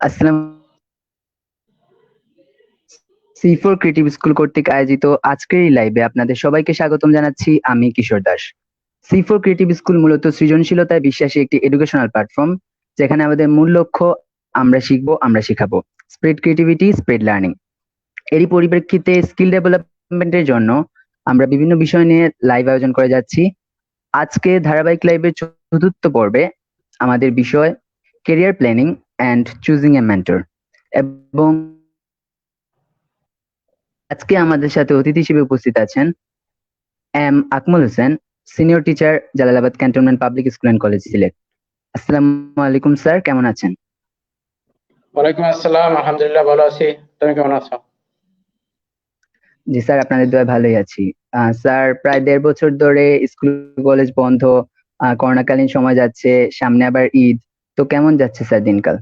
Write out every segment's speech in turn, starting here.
আসসালাম। সি4 creative school কর্তৃক আয়োজিত আজকের এই লাইভে আপনাদের সবাইকে স্বাগতম জানাচ্ছি। আমি কিশোর দাস। সি4 ক্রিয়েটিভ স্কুল মূলত সৃজনশীলতায় বিশ্বাসী একটি এডুকেশনাল প্ল্যাটফর্ম, যেখানে আমাদের মূল লক্ষ্য আমরা শিখবো, আমরা শিখাবো। Spread creativity, spread learning. এরই পরিপ্রেক্ষিতে স্কিল ডেভেলপমেন্টের জন্য আমরা বিভিন্ন বিষয় নিয়ে লাইভ আয়োজন করে যাচ্ছি। আজকে ধারাবাহিক লাইভের চতুর্থ পর্বে আমাদের বিষয় career planning and choosing a mentor. এবং আজকে আমাদের সাথে অতিথি হিসেবে উপস্থিত আছেন Akmal Hossain, senior teacher, Jalalabad cantonment public school and college, Sylhet. আসসালামু আলাইকুম স্যার, কেমন আছেন? ওয়ালাইকুম আসসালাম, আলহামদুলিল্লাহ ভালো আছি। তুমি কেমন আছো? জি স্যার, আপনাদের দোয়ায় ভালোই আছি। স্যার, প্রায় 1.5 বছর ধরে স্কুল কলেজ বন্ধ, করোনাকালীন সময় যাচ্ছে, সামনে আবার ঈদ। তো কেমন যাচ্ছে স্যার দিনকাল?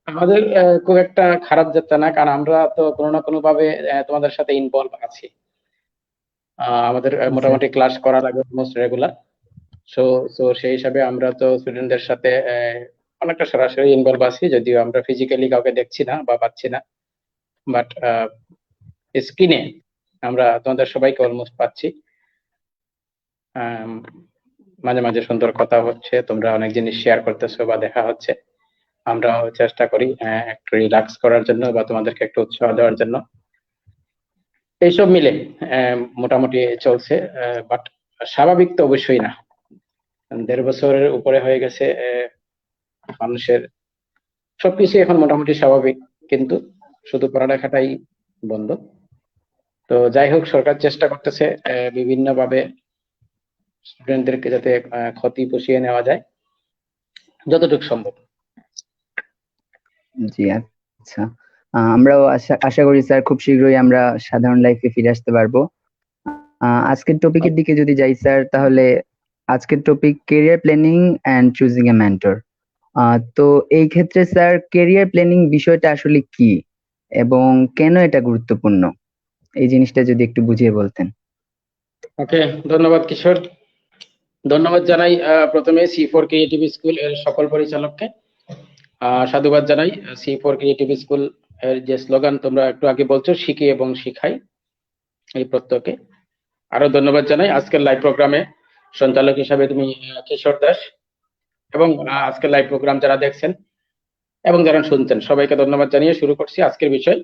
আমাদের খুব একটা খারাপ যাচ্ছে না, কারণ আমরা তো কোনো না কোনো ভাবে তোমাদের সাথে ইনভলভ আছি। আমাদের স্যার, মোটামুটি ক্লাস করা লাগে অলমোস্ট রেগুলার। সো সো সেই হিসাবে আমরা তো স্টুডেন্টদের সাথে অনেকটা সরাসরি ইনভলভ আছি, যদিও আমরা ফিজিক্যালি কাউকে দেখছি না বা পাচ্ছি না, বাট স্ক্রিনে আমরা তোমাদের সবাইকে অলমোস্ট পাচ্ছি। আম, মাঝে মাঝে সুন্দর কথা হচ্ছে, তোমরা অনেক জিনিস শেয়ার করতেছো বা দেখা হচ্ছে। আমরাও চেষ্টা করি একটু রিল্যাক্স করার জন্য বা তোমাদেরকে একটু উৎসাহ দেওয়ার জন্য। এইসব মিলে মোটামুটি চলছে, বাট স্বাভাবিক তো অবশ্যই না। 1.5 বছরের উপরে হয়ে গেছে, মানুষের সবকিছু এখন মোটামুটি স্বাভাবিক, কিন্তু শুধু পড়ালেখাটাই বন্ধ। তো যাই হোক, সরকার চেষ্টা করতেছে বিভিন্ন ভাবে স্টুডেন্টদেরকে যাতে ক্ষতি পুষিয়ে নেওয়া যায় যতটুকু সম্ভব। জি আচ্ছা। আমরাও আশা আশা করি স্যার খুব শীঘ্রই আমরা সাধারণ লাইফে ফিরে আসতে পারবো। আজকের টপিকের দিকে যদি যাই স্যার, তাহলে আজকের topic career planning and choosing a mentor. তো এই ক্ষেত্রে স্যার, কেরিয়ার প্ল্যানিং বিষয়টা আসলে কি এবং কেন এটা গুরুত্বপূর্ণ, এই জিনিসটা যদি একটু বুঝিয়ে বলতেন। ওকে, ধন্যবাদ কিশোর। ধন্যবাদ জানাই প্রথমে সি4 ক্রিয়েটিভ স্কুল এর সকল পরিচালককে। সাধুবাদ জানাই সি4 ক্রিয়েটিভ স্কুল এর যে স্লোগান তোমরা একটু আগে বলছো, শিখি এবং শিখাই, এই প্রত্যয়কে আরো ধন্যবাদ জানাই। আজকের লাইভ প্রোগ্রামে সঞ্চালক হিসাবে তুমি কিশোর দাস, এবং আজকের লাইভ প্রোগ্রাম যারা দেখছেন এবং যারা শুনছেন সবাইকে ধন্যবাদ জানিয়ে শুরু করছি আজকের বিষয়।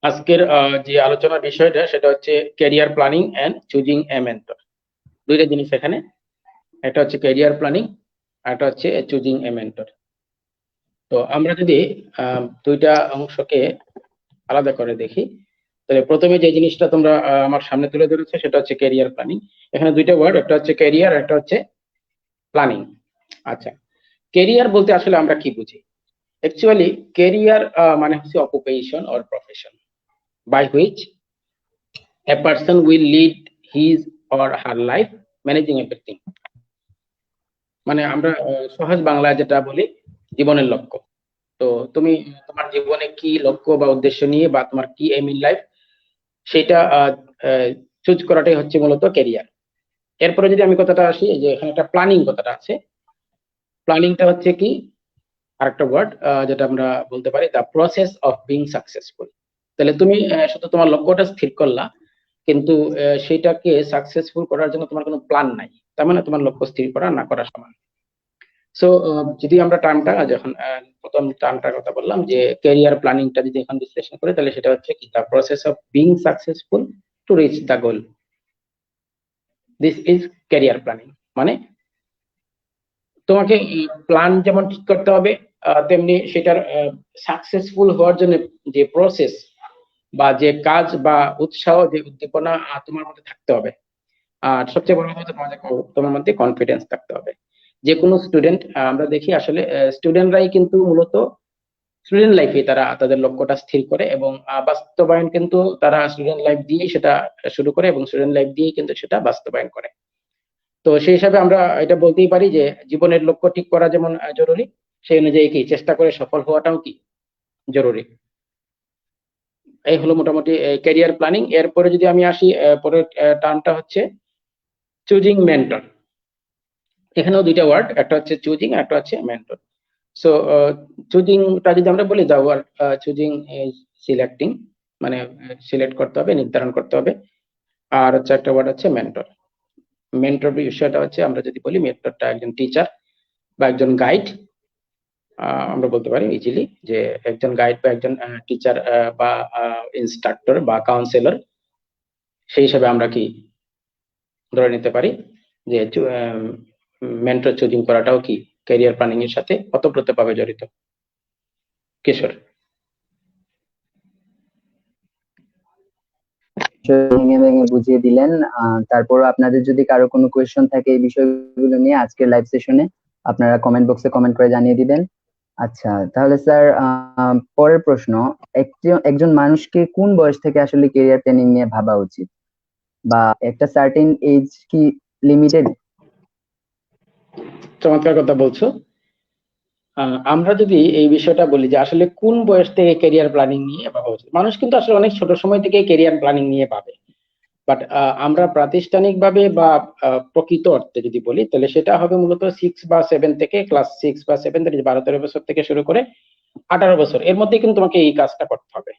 আজকের যে আলোচনার বিষয়টা সেটা হচ্ছে career planning and choosing a mentor. দুইটা জিনিস এখানে, একটা হচ্ছে ক্যারিয়ার প্ল্যানিং, আর একটা হচ্ছে চুজিং এ মেন্টর। তো আমরা যদি দুইটা অংশকে আলাদা করে দেখি, তাহলে প্রথমে যে জিনিসটা তোমরা আমার সামনে তুলে ধরেছে সেটা হচ্ছে ক্যারিয়ার প্ল্যানিং। এখানে দুইটা ওয়ার্ড, একটা হচ্ছে ক্যারিয়ার, একটা হচ্ছে প্ল্যানিং। আচ্ছা, ক্যারিয়ার বলতে আসলে আমরা কি বুঝি? অ্যাকচুয়ালি ক্যারিয়ার মানে হচ্ছে occupation or profession by which a person will lead his or her life managing everything. মানে আমরা সহজ বাংলায় যেটা বলি, জীবনের লক্ষ্য। তো তুমি তোমার জীবনে কি লক্ষ্য বা উদ্দেশ্য নিয়ে বা তোমার কি এম ইন লাইফ, সেটা চুজ করাটাই হচ্ছে মূলত ক্যারিয়ার। এরপরে যদি আমি কথাটা আসি, এই যে এখানে একটা প্ল্যানিং কথাটা আছে, প্ল্যানিংটা হচ্ছে কি আরেকটা ওয়ার্ড, যেটা আমরা বলতে পারি the process of being successful. তাহলে তুমি শুধু তোমার লক্ষ্যটা স্থির করলা, কিন্তু সেটাকে সাকসেসফুল করার জন্য তোমার কোনো প্ল্যান নাই, তার মানে তোমার লক্ষ্য স্থির করা না করা সমান। সো যদি আমরা টার্মটা যখন প্রথম টার্মটার কথা বললাম যে ক্যারিয়ার প্ল্যানিংটা যদি এখন বিশ্লেষণ করি, তাহলে সেটা হচ্ছে কি the process of being successful to reach the goal, this is career planning. মানে তোমাকে প্ল্যান যেমন ঠিক করতে হবে, তেমনি সেটার সাকসেসফুল হওয়ার জন্য যে প্রসেস বা যে কাজ বা উৎসাহ, যে উদ্দীপনা তোমার মধ্যে থাকতে হবে। আর সবচেয়ে বড় কথা, তোমার মধ্যে কনফিডেন্স থাকতে হবে। যে কোনো স্টুডেন্ট, আমরা দেখি আসলে স্টুডেন্টরাই কিন্তু মূলত স্টুডেন্ট লাইফে তারা তাদের লক্ষ্যটা স্থির করে, এবং বাস্তবায়ন কিন্তু তারা স্টুডেন্ট লাইফ দিয়েই সেটা শুরু করে, এবং স্টুডেন্ট লাইফ দিয়েই কিন্তু সেটা বাস্তবায়ন করে। তো সেই হিসাবে আমরা এটা বলতেই পারি যে জীবনের লক্ষ্য ঠিক করা যেমন জরুরি, সেই অনুযায়ী কি চেষ্টা করে সফল হওয়াটাও কি জরুরি। এই হলো মোটামুটি ক্যারিয়ার প্ল্যানিং। এরপরে যদি আমি আসি, পরের টার্মটা হচ্ছে চুজিং মেন্টর। এখানেও দুইটা ওয়ার্ড, একটা হচ্ছে চুজিং, একটা হচ্ছে মেন্টর। সো চুজিংটা যদি আমরা বলি, the word choosing is selecting, মানে সিলেক্ট করতে হবে, নির্ধারণ করতে হবে। আর হচ্ছে একটা ওয়ার্ড হচ্ছে মেন্টর। মেন্টর বিষয়টা হচ্ছে, আমরা যদি বলি মেন্টরটা একজন টিচার বা একজন গাইড, আমরা বলতে পারি ইজিলি যে একজন গাইড বা একজন টিচার বা ইনস্ট্রাক্টর বা কাউন্সিলর, সেই হিসাবে আমরা কি ধরে নিতে পারি যে মেন্টর চুজিং করাটাও কি ক্যারিয়ার প্ল্যানিং এর সাথে ওতপ্রোতভাবে জড়িত। কিশোর। ভেঙে ভেঙে বুঝিয়ে দিলেন। তারপরও আপনাদের যদি কারো কোনো কোয়েশ্চন থাকে এই বিষয়গুলো নিয়ে আজকের লাইভ সেশনে, আপনারা কমেন্ট বক্সে কমেন্ট করে জানিয়ে দিবেন। আচ্ছা, তাহলে স্যার পরের প্রশ্ন, একজন মানুষকে কোন বয়স থেকে আসলে ক্যারিয়ার প্ল্যানিং নিয়ে ভাবা উচিত, বা একটা সার্টেন এজ কি লিমিটেড? চমৎকার কথা বলছো। আমরা যদি এই বিষয়টা বলি যে আসলে কোন বয়স থেকে ক্যারিয়ার প্ল্যানিং নিয়ে ভাবা উচিত, মানুষ কিন্তু আসলে অনেক ছোট সময় থেকে ক্যারিয়ার প্ল্যানিং নিয়ে ভাবে। বাট আমরা প্রাতিষ্ঠানিকভাবে বা প্রকৃত অর্থে যদি বলি, তাহলে সেটা হবে মূলত 6 বা 7 থেকে, ক্লাস 6 বা 7 থেকে, 12-13 বছর থেকে শুরু করে 18 বছর, এর মধ্যে কিন্তু তোমাকে এই কাজটা করতে হবে,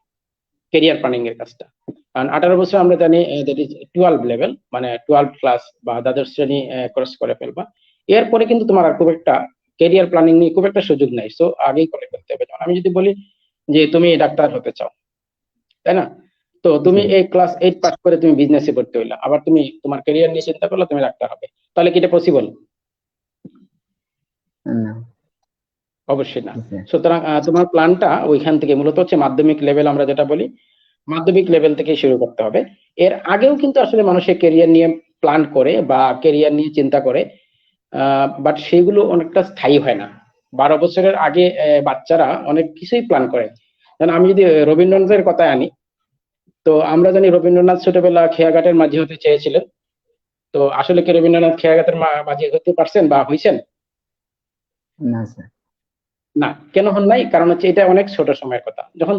ক্যারিয়ার প্ল্যানিং এর কাজটা। কারণ 18 বছর আমরা জানি দ্যাট ইজ 12 লেভেল, মানে 12 ক্লাস বা দ্বাদশ শ্রেণী ক্রস করে ফেলবা। এরপরে কিন্তু তোমার আর খুব একটা ক্যারিয়ার প্ল্যানিং নিয়ে খুব একটা সুযোগ নাই, সো আগেই করে ফেলতে হবে। যেমন আমি যদি বলি যে তুমি ডাক্তার হতে চাও, তাই না? তো তুমি জি। এই ক্লাস 8 পাস করে তুমি বিজনেসে ভর্তি হইলা, আবার তুমি তোমার ক্যারিয়ার নিয়ে চিন্তা করলে তুমি ডাক্তার হবে, তাহলে কি এটা পসিবল? না। অবশ্যই না। জি স্যার। সুতরাং তোমার প্ল্যানটা ওইখান থেকে মূলত হচ্ছে মাধ্যমিক লেভেল, আমরা যেটা বলি মাধ্যমিক লেভেল থেকে শুরু করতে হবে। এর আগেও কিন্তু আসলে মানুষের ক্যারিয়ার নিয়ে প্ল্যান করে বা ক্যারিয়ার নিয়ে চিন্তা করে, বাট সেগুলো অনেকটা স্থায়ী হয় না। 12 বছরের আগে বাচ্চারা অনেক কিছুই প্ল্যান করে। যেমন আমি যদি রবীন্দ্রনাথের কথায় আনি, তো আমরা জানি রবীন্দ্রনাথ ছোটবেলা খেয়াঘাটের মাঝি হতে চেয়েছিলেন। তো আসলে কি রবীন্দ্রনাথ খেয়াঘাটের মাঝি হতে পারছেন বা হইছেন? না স্যার। না। কেন হন নাই? কারণ হচ্ছে এটা অনেক ছোট সময়ের কথা। যখন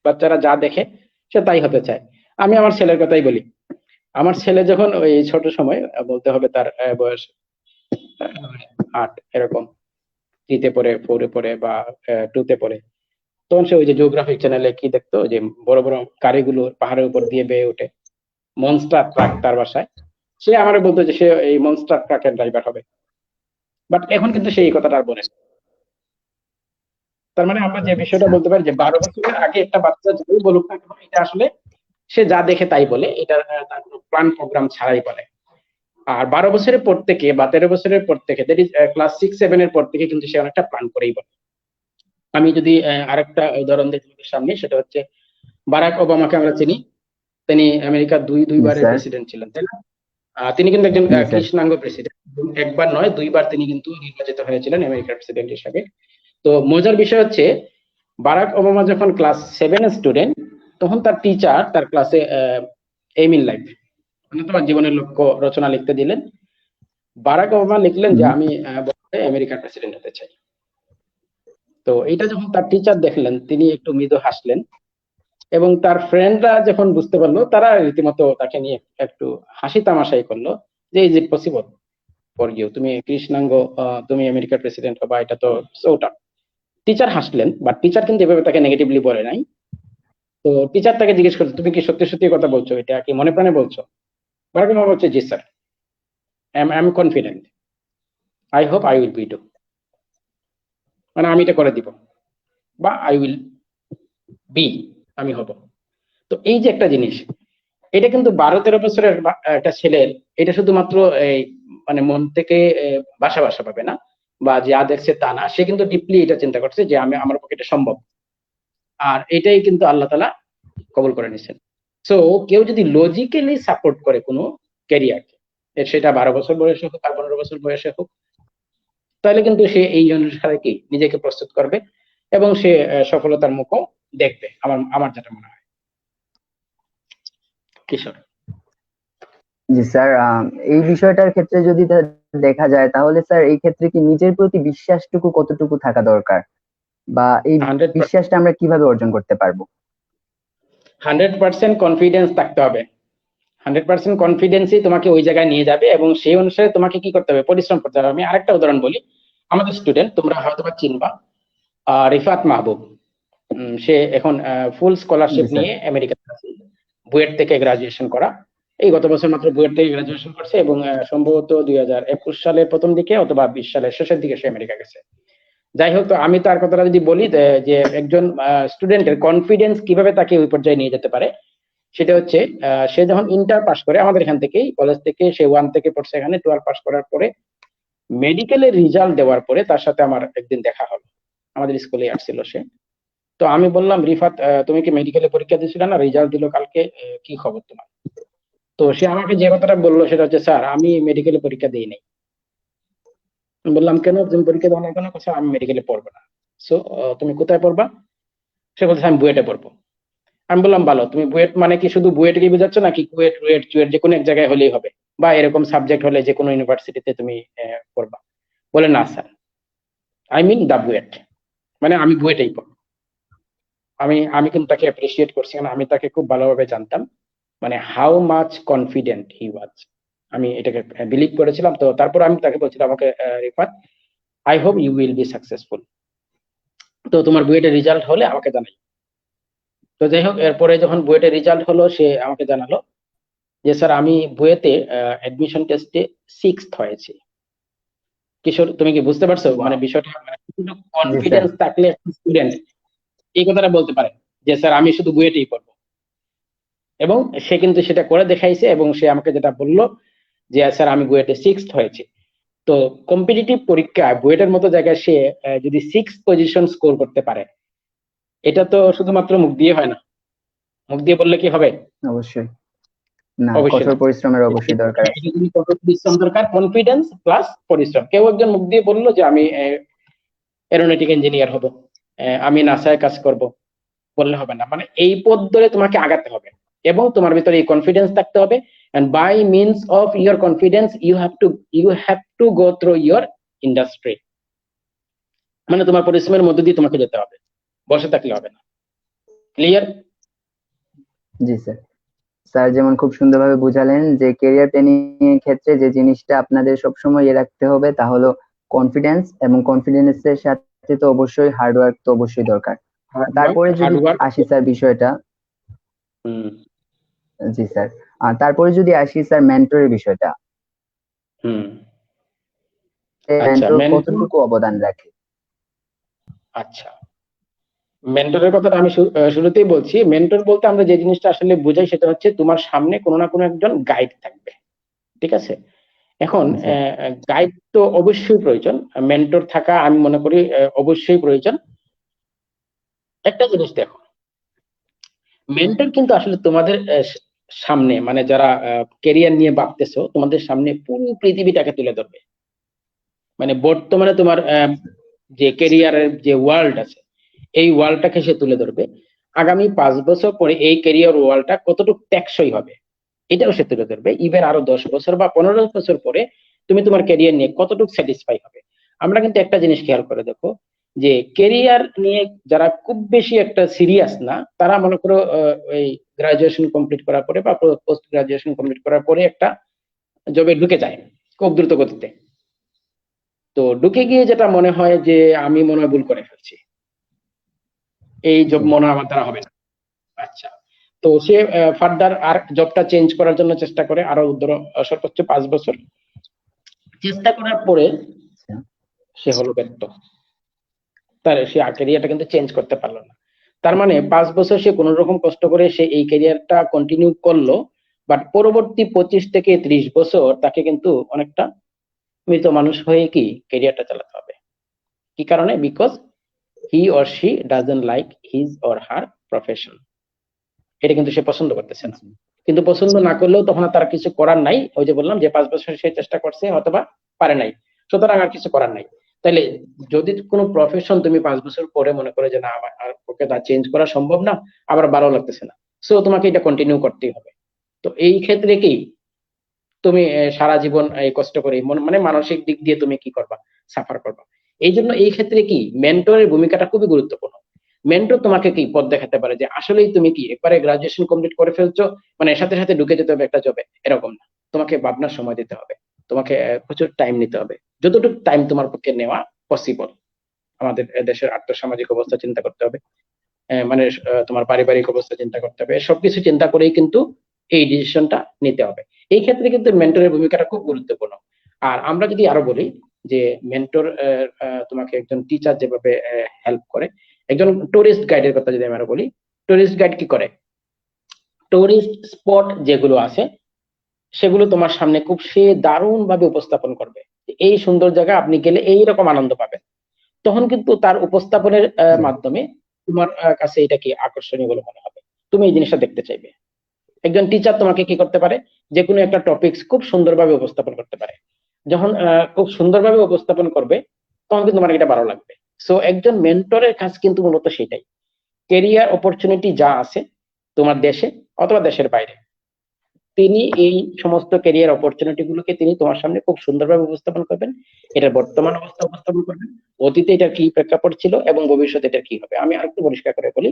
বাচ্চারা যা দেখে সে তাই হতে চায়। আমি আমার ছেলের কথাই বলি। আমার ছেলে যখন ওই ছোট সময়, বলতে হবে তার বয়স 8 এরকম, 3 তে পড়ে, 4 এ পড়ে বা 2 তে পড়ে। তখন সে ওই যে জিওগ্রাফিক চ্যানেলে কি দেখতো যে বড় বড় গাড়িগুলো পাহাড়ের উপর দিয়ে বেয়ে ওঠে, মনস্টার ট্রাক তার বাসায়। সে আমারে বলতো যে সে এই মনস্টার ট্রাকের ড্রাইভার হবে। বাট এখন কিন্তু সে এই কথাটা আর বলে না। তার মানে আমরা যে বিষয়টা আচ্ছা। বলতে পারি যে 12 বছরের আগে একটা বাচ্চা যাই বলুক না কেন, এটা আসলে সে যা দেখে তাই বলে, এটা তার কোনো প্ল্যান প্রোগ্রাম ছাড়াই বলে। আর 12 বছরের পর থেকে বা 13 বছরের পর থেকে, দ্যাট ইজ ক্লাস 6-7 এর পর থেকে কিন্তু সে অনেকটা প্ল্যান করেই বলে। আমি যদি আরেকটা উদাহরণ দিই তোমাদের সামনে, সেটা হচ্ছে বারাক ওবামাকে আমরা চিনি। তিনি আমেরিকার জি দুইবারের স্যার। প্রেসিডেন্ট ছিলেন, তাই না? তিনি কিন্তু একজন জি স্যার। কৃষ্ণাঙ্গ প্রেসিডেন্ট। একবার নয়, দুইবার তিনি কিন্তু নির্বাচিত হয়েছিলেন আমেরিকার প্রেসিডেন্ট হিসাবে। তো মজার বিষয় হচ্ছে, বারাক ওবামা যখন ক্লাস 7 স্টুডেন্ট, তখন তার টিচার তার ক্লাসে এইম ইন লাইফ, মানে তোমার জীবনের লক্ষ্য রচনা লিখতে দিলেন। বারাক ওবামা লিখলেন যে হুম। আমি বড় আমেরিকার প্রেসিডেন্ট হতে চাই। তো এটা যখন তার টিচার দেখলেন, তিনি একটু মৃদু হাসলেন, এবং তার ফ্রেন্ডরা যখন বুঝতে পারলো, তারা রীতিমতো তাকে নিয়ে একটু হাসি তামাশাই করলো যে is it possible for you, তুমি কৃষ্ণাঙ্গ, তুমি আমেরিকার প্রেসিডেন্ট হবা, এটা তো সৌটা। টিচার হাসলেন, বাট টিচার কিন্তু এভাবে তাকে নেগেটিভলি বলে নাই। তো টিচার তাকে জিজ্ঞেস করছে, তুমি কি সত্যি সত্যি কথা বলছো, এটা কি মনে প্রাণে বলছো? বারাক ওবামা বলছে, জি sir, I am confident, I hope I will be do, মানে আমি এটা করে দিব, বা আই উইল বি, আমি হব। তো এই যে একটা জিনিস, এটা কিন্তু 12-13 বছরের একটা ছেলের, এটা শুধুমাত্র এই মানে মন থেকে ভাষা ভাষা পাবে না, বা যা দেখছে তা না, সে কিন্তু ডিপলি এটা চিন্তা করছে যে আমি, আমার পক্ষে এটা সম্ভব। আর এটাই কিন্তু আল্লাহ তাআলা কবুল করে নিছেন। সো কেউ যদি লজিক্যালি সাপোর্ট করে কোনো ক্যারিয়ারকে, সেটা 12 বছর বয়সে হোক আর 15 বছর বয়সে হোক, তাহলে কিন্তু সে এই অনুসারে কি নিজেকে প্রস্তুত করবে, এবং সে সফলতার মুখও দেখবে, আমার আমার যেটা মনে হয়। কিশোর। জি স্যার, এই বিষয়টার ক্ষেত্রে যদি দেখা যায়, তাহলে স্যার এই ক্ষেত্রে কি নিজের প্রতি বিশ্বাসটুকু কতটুকু থাকা দরকার, বা এই 100 বিশ্বাসটা আমরা কিভাবে অর্জন করতে পারবো? 100% কনফিডেন্স থাকতে হবে। 100% কনফিডেন্সই তোমাকে ওই জায়গায় নিয়ে যাবে, এবং সেই অনুসারে তোমাকে কি করতে হবে, পরিশ্রম করতে হবে। আমি আরেকটা উদাহরণ বলি, আমাদের স্টুডেন্ট, তোমরা হয়তো বা চিনবা, রিফাত মাহবুব। সে এখন ফুল জি স্কলারশিপ স্যার। নিয়ে আমেরিকাতে আছে, বুয়েট থেকে গ্রাজুয়েশন করা। এই গত বছর মাত্র বুয়েট থেকে গ্রাজুয়েশন করছে এবং সম্ভবত 2021 সালের প্রথম দিকে অথবা 20 সালের শেষের দিকে সে আমেরিকা গেছে। যাই হোক, তো আমি তার কথাটা যদি বলি যে একজন স্টুডেন্টের কনফিডেন্স কিভাবে তাকে ওই পর্যায়ে নিয়ে যেতে পারে, সেটা হচ্ছে সে যখন ইন্টার পাস করে আমাদের এখান থেকেই, কলেজ থেকে, সে 1 থেকে পড়ছে, এখানে 12 পাস করার পরে মেডিকেলের রেজাল্ট দেওয়ার পরে তার সাথে আমার একদিন দেখা হলো, আমাদের স্কুলে আসছিল সে। তো আমি বললাম, রিফাত, তুমি কি মেডিকেলে পরীক্ষা দিয়েছিলে না, রেজাল্ট দিলো কালকে, কি খবর তোমার? তো সে আমাকে যে কথাটা বললো সেটা হচ্ছে, স্যার আমি মেডিকেলে পরীক্ষা দিই নাই। আমি বললাম, কেন তুমি পরীক্ষা দাও না কেন? স্যার আমি মেডিকেলে পড়বো না। সো তুমি কোথায় পড়বা? সে বলছে, আমি বুয়েটে পড়বো। আমি বললাম, ভালো, তুমি বুয়েট মানে কি শুধু বুয়েটকে বোঝাচ্ছ নাকি কুয়েট, রুয়েট, চুয়েট যে কোনো এক জায়গায় হলেই হবে, বা এরকম সাবজেক্ট হলে যে কোনো ইউনিভার্সিটিতে তুমি পড়বা? বলে, না স্যার, আই মিন দা বুয়েট, মানে আমি বুয়েটেই পড়বো। আমি আমি কিন্তু তাকে অ্যাপ্রিসিয়েট করছি, কারণ আমি তাকে খুব ভালোভাবে জানতাম, মানে হাউ মাচ কনফিডেন্ট হি ওয়াজ। আমি এটাকে বিলিভ করেছিলাম। তো তারপর আমি তাকে বলছিলাম, আমাকে, Rifat, I hope you will be successful, তো তোমার বুয়েটের রেজাল্ট হলে আমাকে জানাই। তো যাই হোক, এরপরে যখন বুয়েটের রেজাল্ট হলো, সে আমাকে জানালো যে, স্যার আমি বুয়েটে অ্যাডমিশন টেস্টে 6th হয়েছি। কিশোর, তুমি কি বুঝতে পারছো মানে ওয়াও। বিষয়টা? মানে জি স্যার। কনফিডেন্স থাকলে একটা স্টুডেন্ট এই কথাটা বলতে পারে যে, স্যার আমি শুধু বুয়েটেই পড়বো। এবং সে কিন্তু সেটা করে দেখাইছে, এবং সে আমাকে যেটা বললো যে, স্যার আমি বুয়েটে 6th হয়েছি। তো কম্পিটিটিভ পরীক্ষায় বুয়েটের মতো জায়গায় সে যদি 6th পজিশন স্কোর করতে পারে, এটা তো শুধুমাত্র মুখ দিয়ে হয় না। মুখ দিয়ে বললে কি হবে? অবশ্যই না, অবশ্যই কঠোর না। পরিশ্রমের অবশ্যই দরকার আছে। এটা যদি কঠোর পরিশ্রম দরকার, কনফিডেন্স প্লাস পরিশ্রম। কেউ একজন মুখ দিয়ে বললো যে আমি এরোনটিক ইঞ্জিনিয়ার হব, আমি নাসায় কাজ করব, বললে হবে না। মানে এই পথ ধরে তোমাকে আগাতে হবে, এবং তোমার ভিতরে এই কনফিডেন্স থাকতে হবে। And by means of your confidence you have to go through your industry. মানে তোমার পরিশ্রমের মধ্যে দিয়ে তোমাকে যেতে হবে, বসে থাকলে হবে না। ক্লিয়ার? জি স্যার। স্যার যেমন খুব সুন্দরভাবে বুঝালেন যে কেরিয়ার প্ল্যানিং এর ক্ষেত্রে যে জিনিসটা আপনাদের সবসময় রাখতে হবে তা হলো কনফিডেন্স, এবং কনফিডেন্সের সাথে তো অবশ্যই হার্ডওয়ার্ক তো অবশ্যই দরকার। তারপরে যদি হার্ড ওয়ার্ক। আসি স্যার বিষয়টা, হুম। জি স্যার, তারপরে যদি আসি স্যার মেন্টরের বিষয়টা, হুম। আচ্ছা, মেন্টর মেন্টর। কতটুকু অবদান রাখে? আচ্ছা, মেন্টরের কথাটা আমি শুরুতেই বলছি। মেন্টর বলতে আমরা যে জিনিসটা আসলে বুঝাই সেটা হচ্ছে, তোমার সামনে কোনো না কোনো একজন গাইড থাকবে, ঠিক আছে? এখন জি স্যার। গাইড তো অবশ্যই প্রয়োজন, মেন্টর থাকা আমি মনে করি অবশ্যই প্রয়োজন। একটা জিনিস দেখো, মেন্টর কিন্তু আসলে তোমাদের সামনে, মানে যারা কেরিয়ার নিয়ে ভাবতেছো, তোমাদের সামনে পুরো পৃথিবীটাকে তুলে ধরবে। মানে বর্তমানে তোমার যে কেরিয়ারের যে ওয়ার্ল্ড আছে, এই ওয়ার্ল্ডটাকে সে তুলে ধরবে। আগামী 5 বছর পরে এই কেরিয়ার ওয়ার্ল্ডটা কতটুকু টেকসই হবে, এটাও সে তুলে ধরবে। ইভেন আরো 10 বছর বা 15 বছর পরে তুমি তোমার ক্যারিয়ার নিয়ে কতটুকু স্যাটিসফাই হবে। আমরা কিন্তু একটা জিনিস খেয়াল করে দেখো, যে ক্যারিয়ার নিয়ে যারা খুব বেশি একটা সিরিয়াস না, তারা মনে করো ওই গ্রাজুয়েশন কমপ্লিট করার পরে বা পোস্ট গ্রাজুয়েশন কমপ্লিট করার পরে একটা জবে ঢুকে যায় খুব দ্রুত গতিতে। তো ঢুকে গিয়ে যেটা মনে হয় যে, আমি মনে হয় ভুল করে ফেলছি, এই জব জি। মনে হয় আমার দ্বারা হবে না। আচ্ছা, তো সে ফার্দার আর জবটা চেঞ্জ করার জন্য চেষ্টা করে, আরো ধরো সর্বোচ্চ 5 বছর চেষ্টা করার পরে আচ্ছা। সে হলো ব্যর্থ। তার সে ক্যারিয়ারটা কিন্তু চেঞ্জ করতে পারলো না। তার মানে 5 বছর সে কোন রকম কষ্ট করে সে এই ক্যারিয়ারটা কন্টিনিউ করলো, বাট পরবর্তী 25 থেকে 30 বছর তাকে কিন্তু অনেকটা মৃত মানুষ হয়ে কি ক্যারিয়ারটা চালাতে হবে। কি কারণে? Because he or she doesn't like his or her profession. এটা কিন্তু সে পছন্দ করতেছে না। জি। কিন্তু পছন্দ না করলেও তখন আর তার কিছু করার নাই। ওই যে বললাম যে 5 বছর সে চেষ্টা করছে, অথবা পারে নাই, সুতরাং আর কিছু করার নাই। তাইলে যদি কোনো প্রফেশন তুমি 5 বছর পরে মনে করে যে, না আমার আর ওকে তা চেঞ্জ করা সম্ভব না, আবার ভালো লাগতেছে না, সো তোমাকে এটা কন্টিনিউ করতেই হবে। তো এই ক্ষেত্রে কি তুমি সারা জীবন এই কষ্ট করে মানে মানসিক দিক দিয়ে তুমি কি করবা? সাফার করবা। এই জন্য এই ক্ষেত্রে কি মেন্টরের ভূমিকাটা খুবই গুরুত্বপূর্ণ। মেন্টর তোমাকে কি পথ দেখাতে পারে যে আসলেই তুমি কি একবারে গ্রাজুয়েশন কমপ্লিট করে ফেলছো, মানে সাথে সাথে ঢুকে যেতে হবে একটা জবে, এরকম না। তোমাকে ভাবনার সময় দিতে হবে, তোমাকে প্রচুর টাইম নিতে হবে, যতটুকু টাইম তোমার পক্ষে নেওয়া পসিবল। আমাদের দেশের আর্থসামাজিক অবস্থা চিন্তা করতে হবে, মানে তোমার পারিবারিক অবস্থা চিন্তা করতে হবে, সবকিছু চিন্তা করেই কিন্তু এই ডিসিশনটা নিতে হবে। এই ক্ষেত্রে কিন্তু মেন্টরের ভূমিকাটা খুব গুরুত্বপূর্ণ। আর আমরা যদি আরো বলি যে মেন্টর তোমাকে একজন টিচার যেভাবে হেল্প করে, একজন টুরিস্ট গাইডের কথা যদি আমি আরো বলি, টুরিস্ট গাইড কি করে, টুরিস্ট স্পট যেগুলো আছে সেগুলো তোমার সামনে খুব সে দারুণ ভাবে উপস্থাপন করবে। এই সুন্দর জায়গা আপনি গেলে এইরকম আনন্দ পাবেন। তখন কিন্তু তার উপস্থাপনের জি মাধ্যমে তোমার কাছে এটা কি আকর্ষণীয় বলে মনে হবে, তুমি এই জিনিসটা দেখতে চাইবে। একজন টিচার তোমাকে কি করতে পারে, যে কোনো একটা টপিকস খুব সুন্দরভাবে উপস্থাপন করতে পারে। যখন খুব সুন্দরভাবে উপস্থাপন করবে তখন কিন্তু তোমার এটা ভালো লাগবে। সো একজন মেন্টরের কাজ কিন্তু মূলত সেটাই, কেরিয়ার অপরচুনিটি যা আছে তোমার দেশে অথবা দেশের বাইরে, তিনি এই সমস্ত ক্যারিয়ার অপরচুনিটি গুলোকে তিনি তোমার সামনে খুব সুন্দরভাবে উপস্থাপন করবেন। এটার বর্তমান অবস্থা উপস্থাপন করবেন, অতীতে এটা কি প্রেক্ষাপট ছিল এবং ভবিষ্যতে এটা কি হবে। আমি আরেকটু পরিষ্কার করে বলি,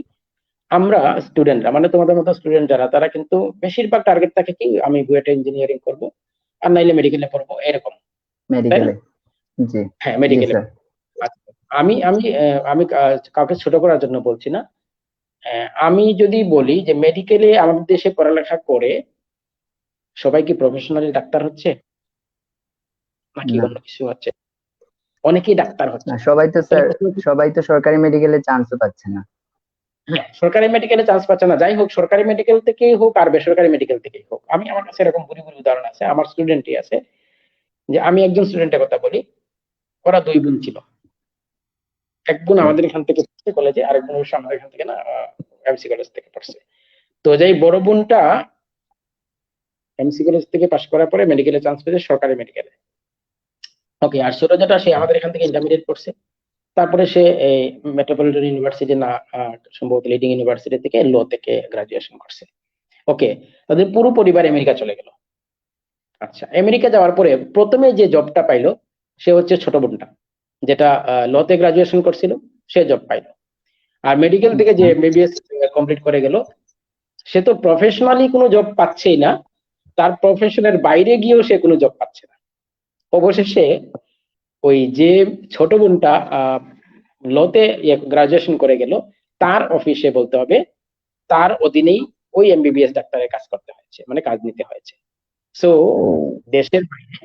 আমরা স্টুডেন্টরা মানে তোমাদের মতো স্টুডেন্ট যারা, তারা কিন্তু বেশিরভাগ টার্গেট থাকে কি, আমি বুয়েটে ইঞ্জিনিয়ারিং করব আর নাইলে মেডিকেলে পড়বো এরকম, তাই না? মেডিকেলে। জি হ্যাঁ, জি মেডিকেলে। স্যার। আমি আমি আমি কাউকে ছোট করার জন্য বলছি না। আমি যদি বলি যে মেডিকেলে আমাদের দেশে পড়ালেখা করে সবাই কি প্রফেশনালি ডাক্তার হচ্ছে নাকি না অন্য কিছু হচ্ছে? অনেকেই ডাক্তার না, হচ্ছে। সবাই তো তাহলে স্যার, প্রশ্ন হচ্ছে, সবাই তো সরকারি মেডিকেলে চান্সও পাচ্ছে না। হ্যাঁ, সরকারি মেডিকেলে চান্স পাচ্ছে না। যাই হোক, সরকারি মেডিকেল থেকেই হোক আর বেসরকারি মেডিকেল থেকেই হোক, আমি আমার কাছে এরকম ভুরি ভুরি উদাহরণ আছে, আমার স্টুডেন্টই আছে। যে আমি একজন স্টুডেন্টের কথা বলি, ওরা দুই বোন ছিল। এক বোন জি আমাদের এখান থেকে পড়ছে কলেজে, আরেক বোন অবশ্য আমাদের এখান থেকে না, এমসি কলেজ থেকে পড়ছে। তো যেই বড় বোনটা এমসি কলেজ থেকে পাশ করার পরে মেডিকেলে চান্স পেয়েছে, সরকারি মেডিকেলে। ওকে, আর ছোট যেটা সে আমাদের এখান থেকে ইন্টারমিডিয়েট পড়ছে, তারপরে সে এই মেট্রোপলিটন ইউনিভার্সিটি না, সম্ভবত লিডিং ইউনিভার্সিটি থেকে ল থেকে গ্রাজুয়েশন করছে। ওকে, তাদের পুরো পরিবার আমেরিকা চলে গেল। আচ্ছা, আমেরিকা যাওয়ার পরে প্রথমে যে জবটা পাইলো সে হচ্ছে ছোট বোনটা, যেটা লতে গ্রাজুয়েশন করছিল, সে জব পাইলো। আর মেডিকেল থেকে যে আচ্ছা। এমবিবিএস কমপ্লিট করে গেল, সে তো প্রফেশনালি কোনো জব পাচ্ছেই না, তার প্রফেশনের বাইরে গিয়েও সে কোনো জব পাচ্ছে না। অবশেষে ওই যে ছোট বোনটা লতে গ্রাজুয়েশন করে গেল, তার অফিসে বলতে হবে, তার অধীনেই ওই এমবিবিএস ডাক্তারের কাজ করতে হয়েছে, মানে কাজ নিতে হয়েছে। সো দেশের বাইরে,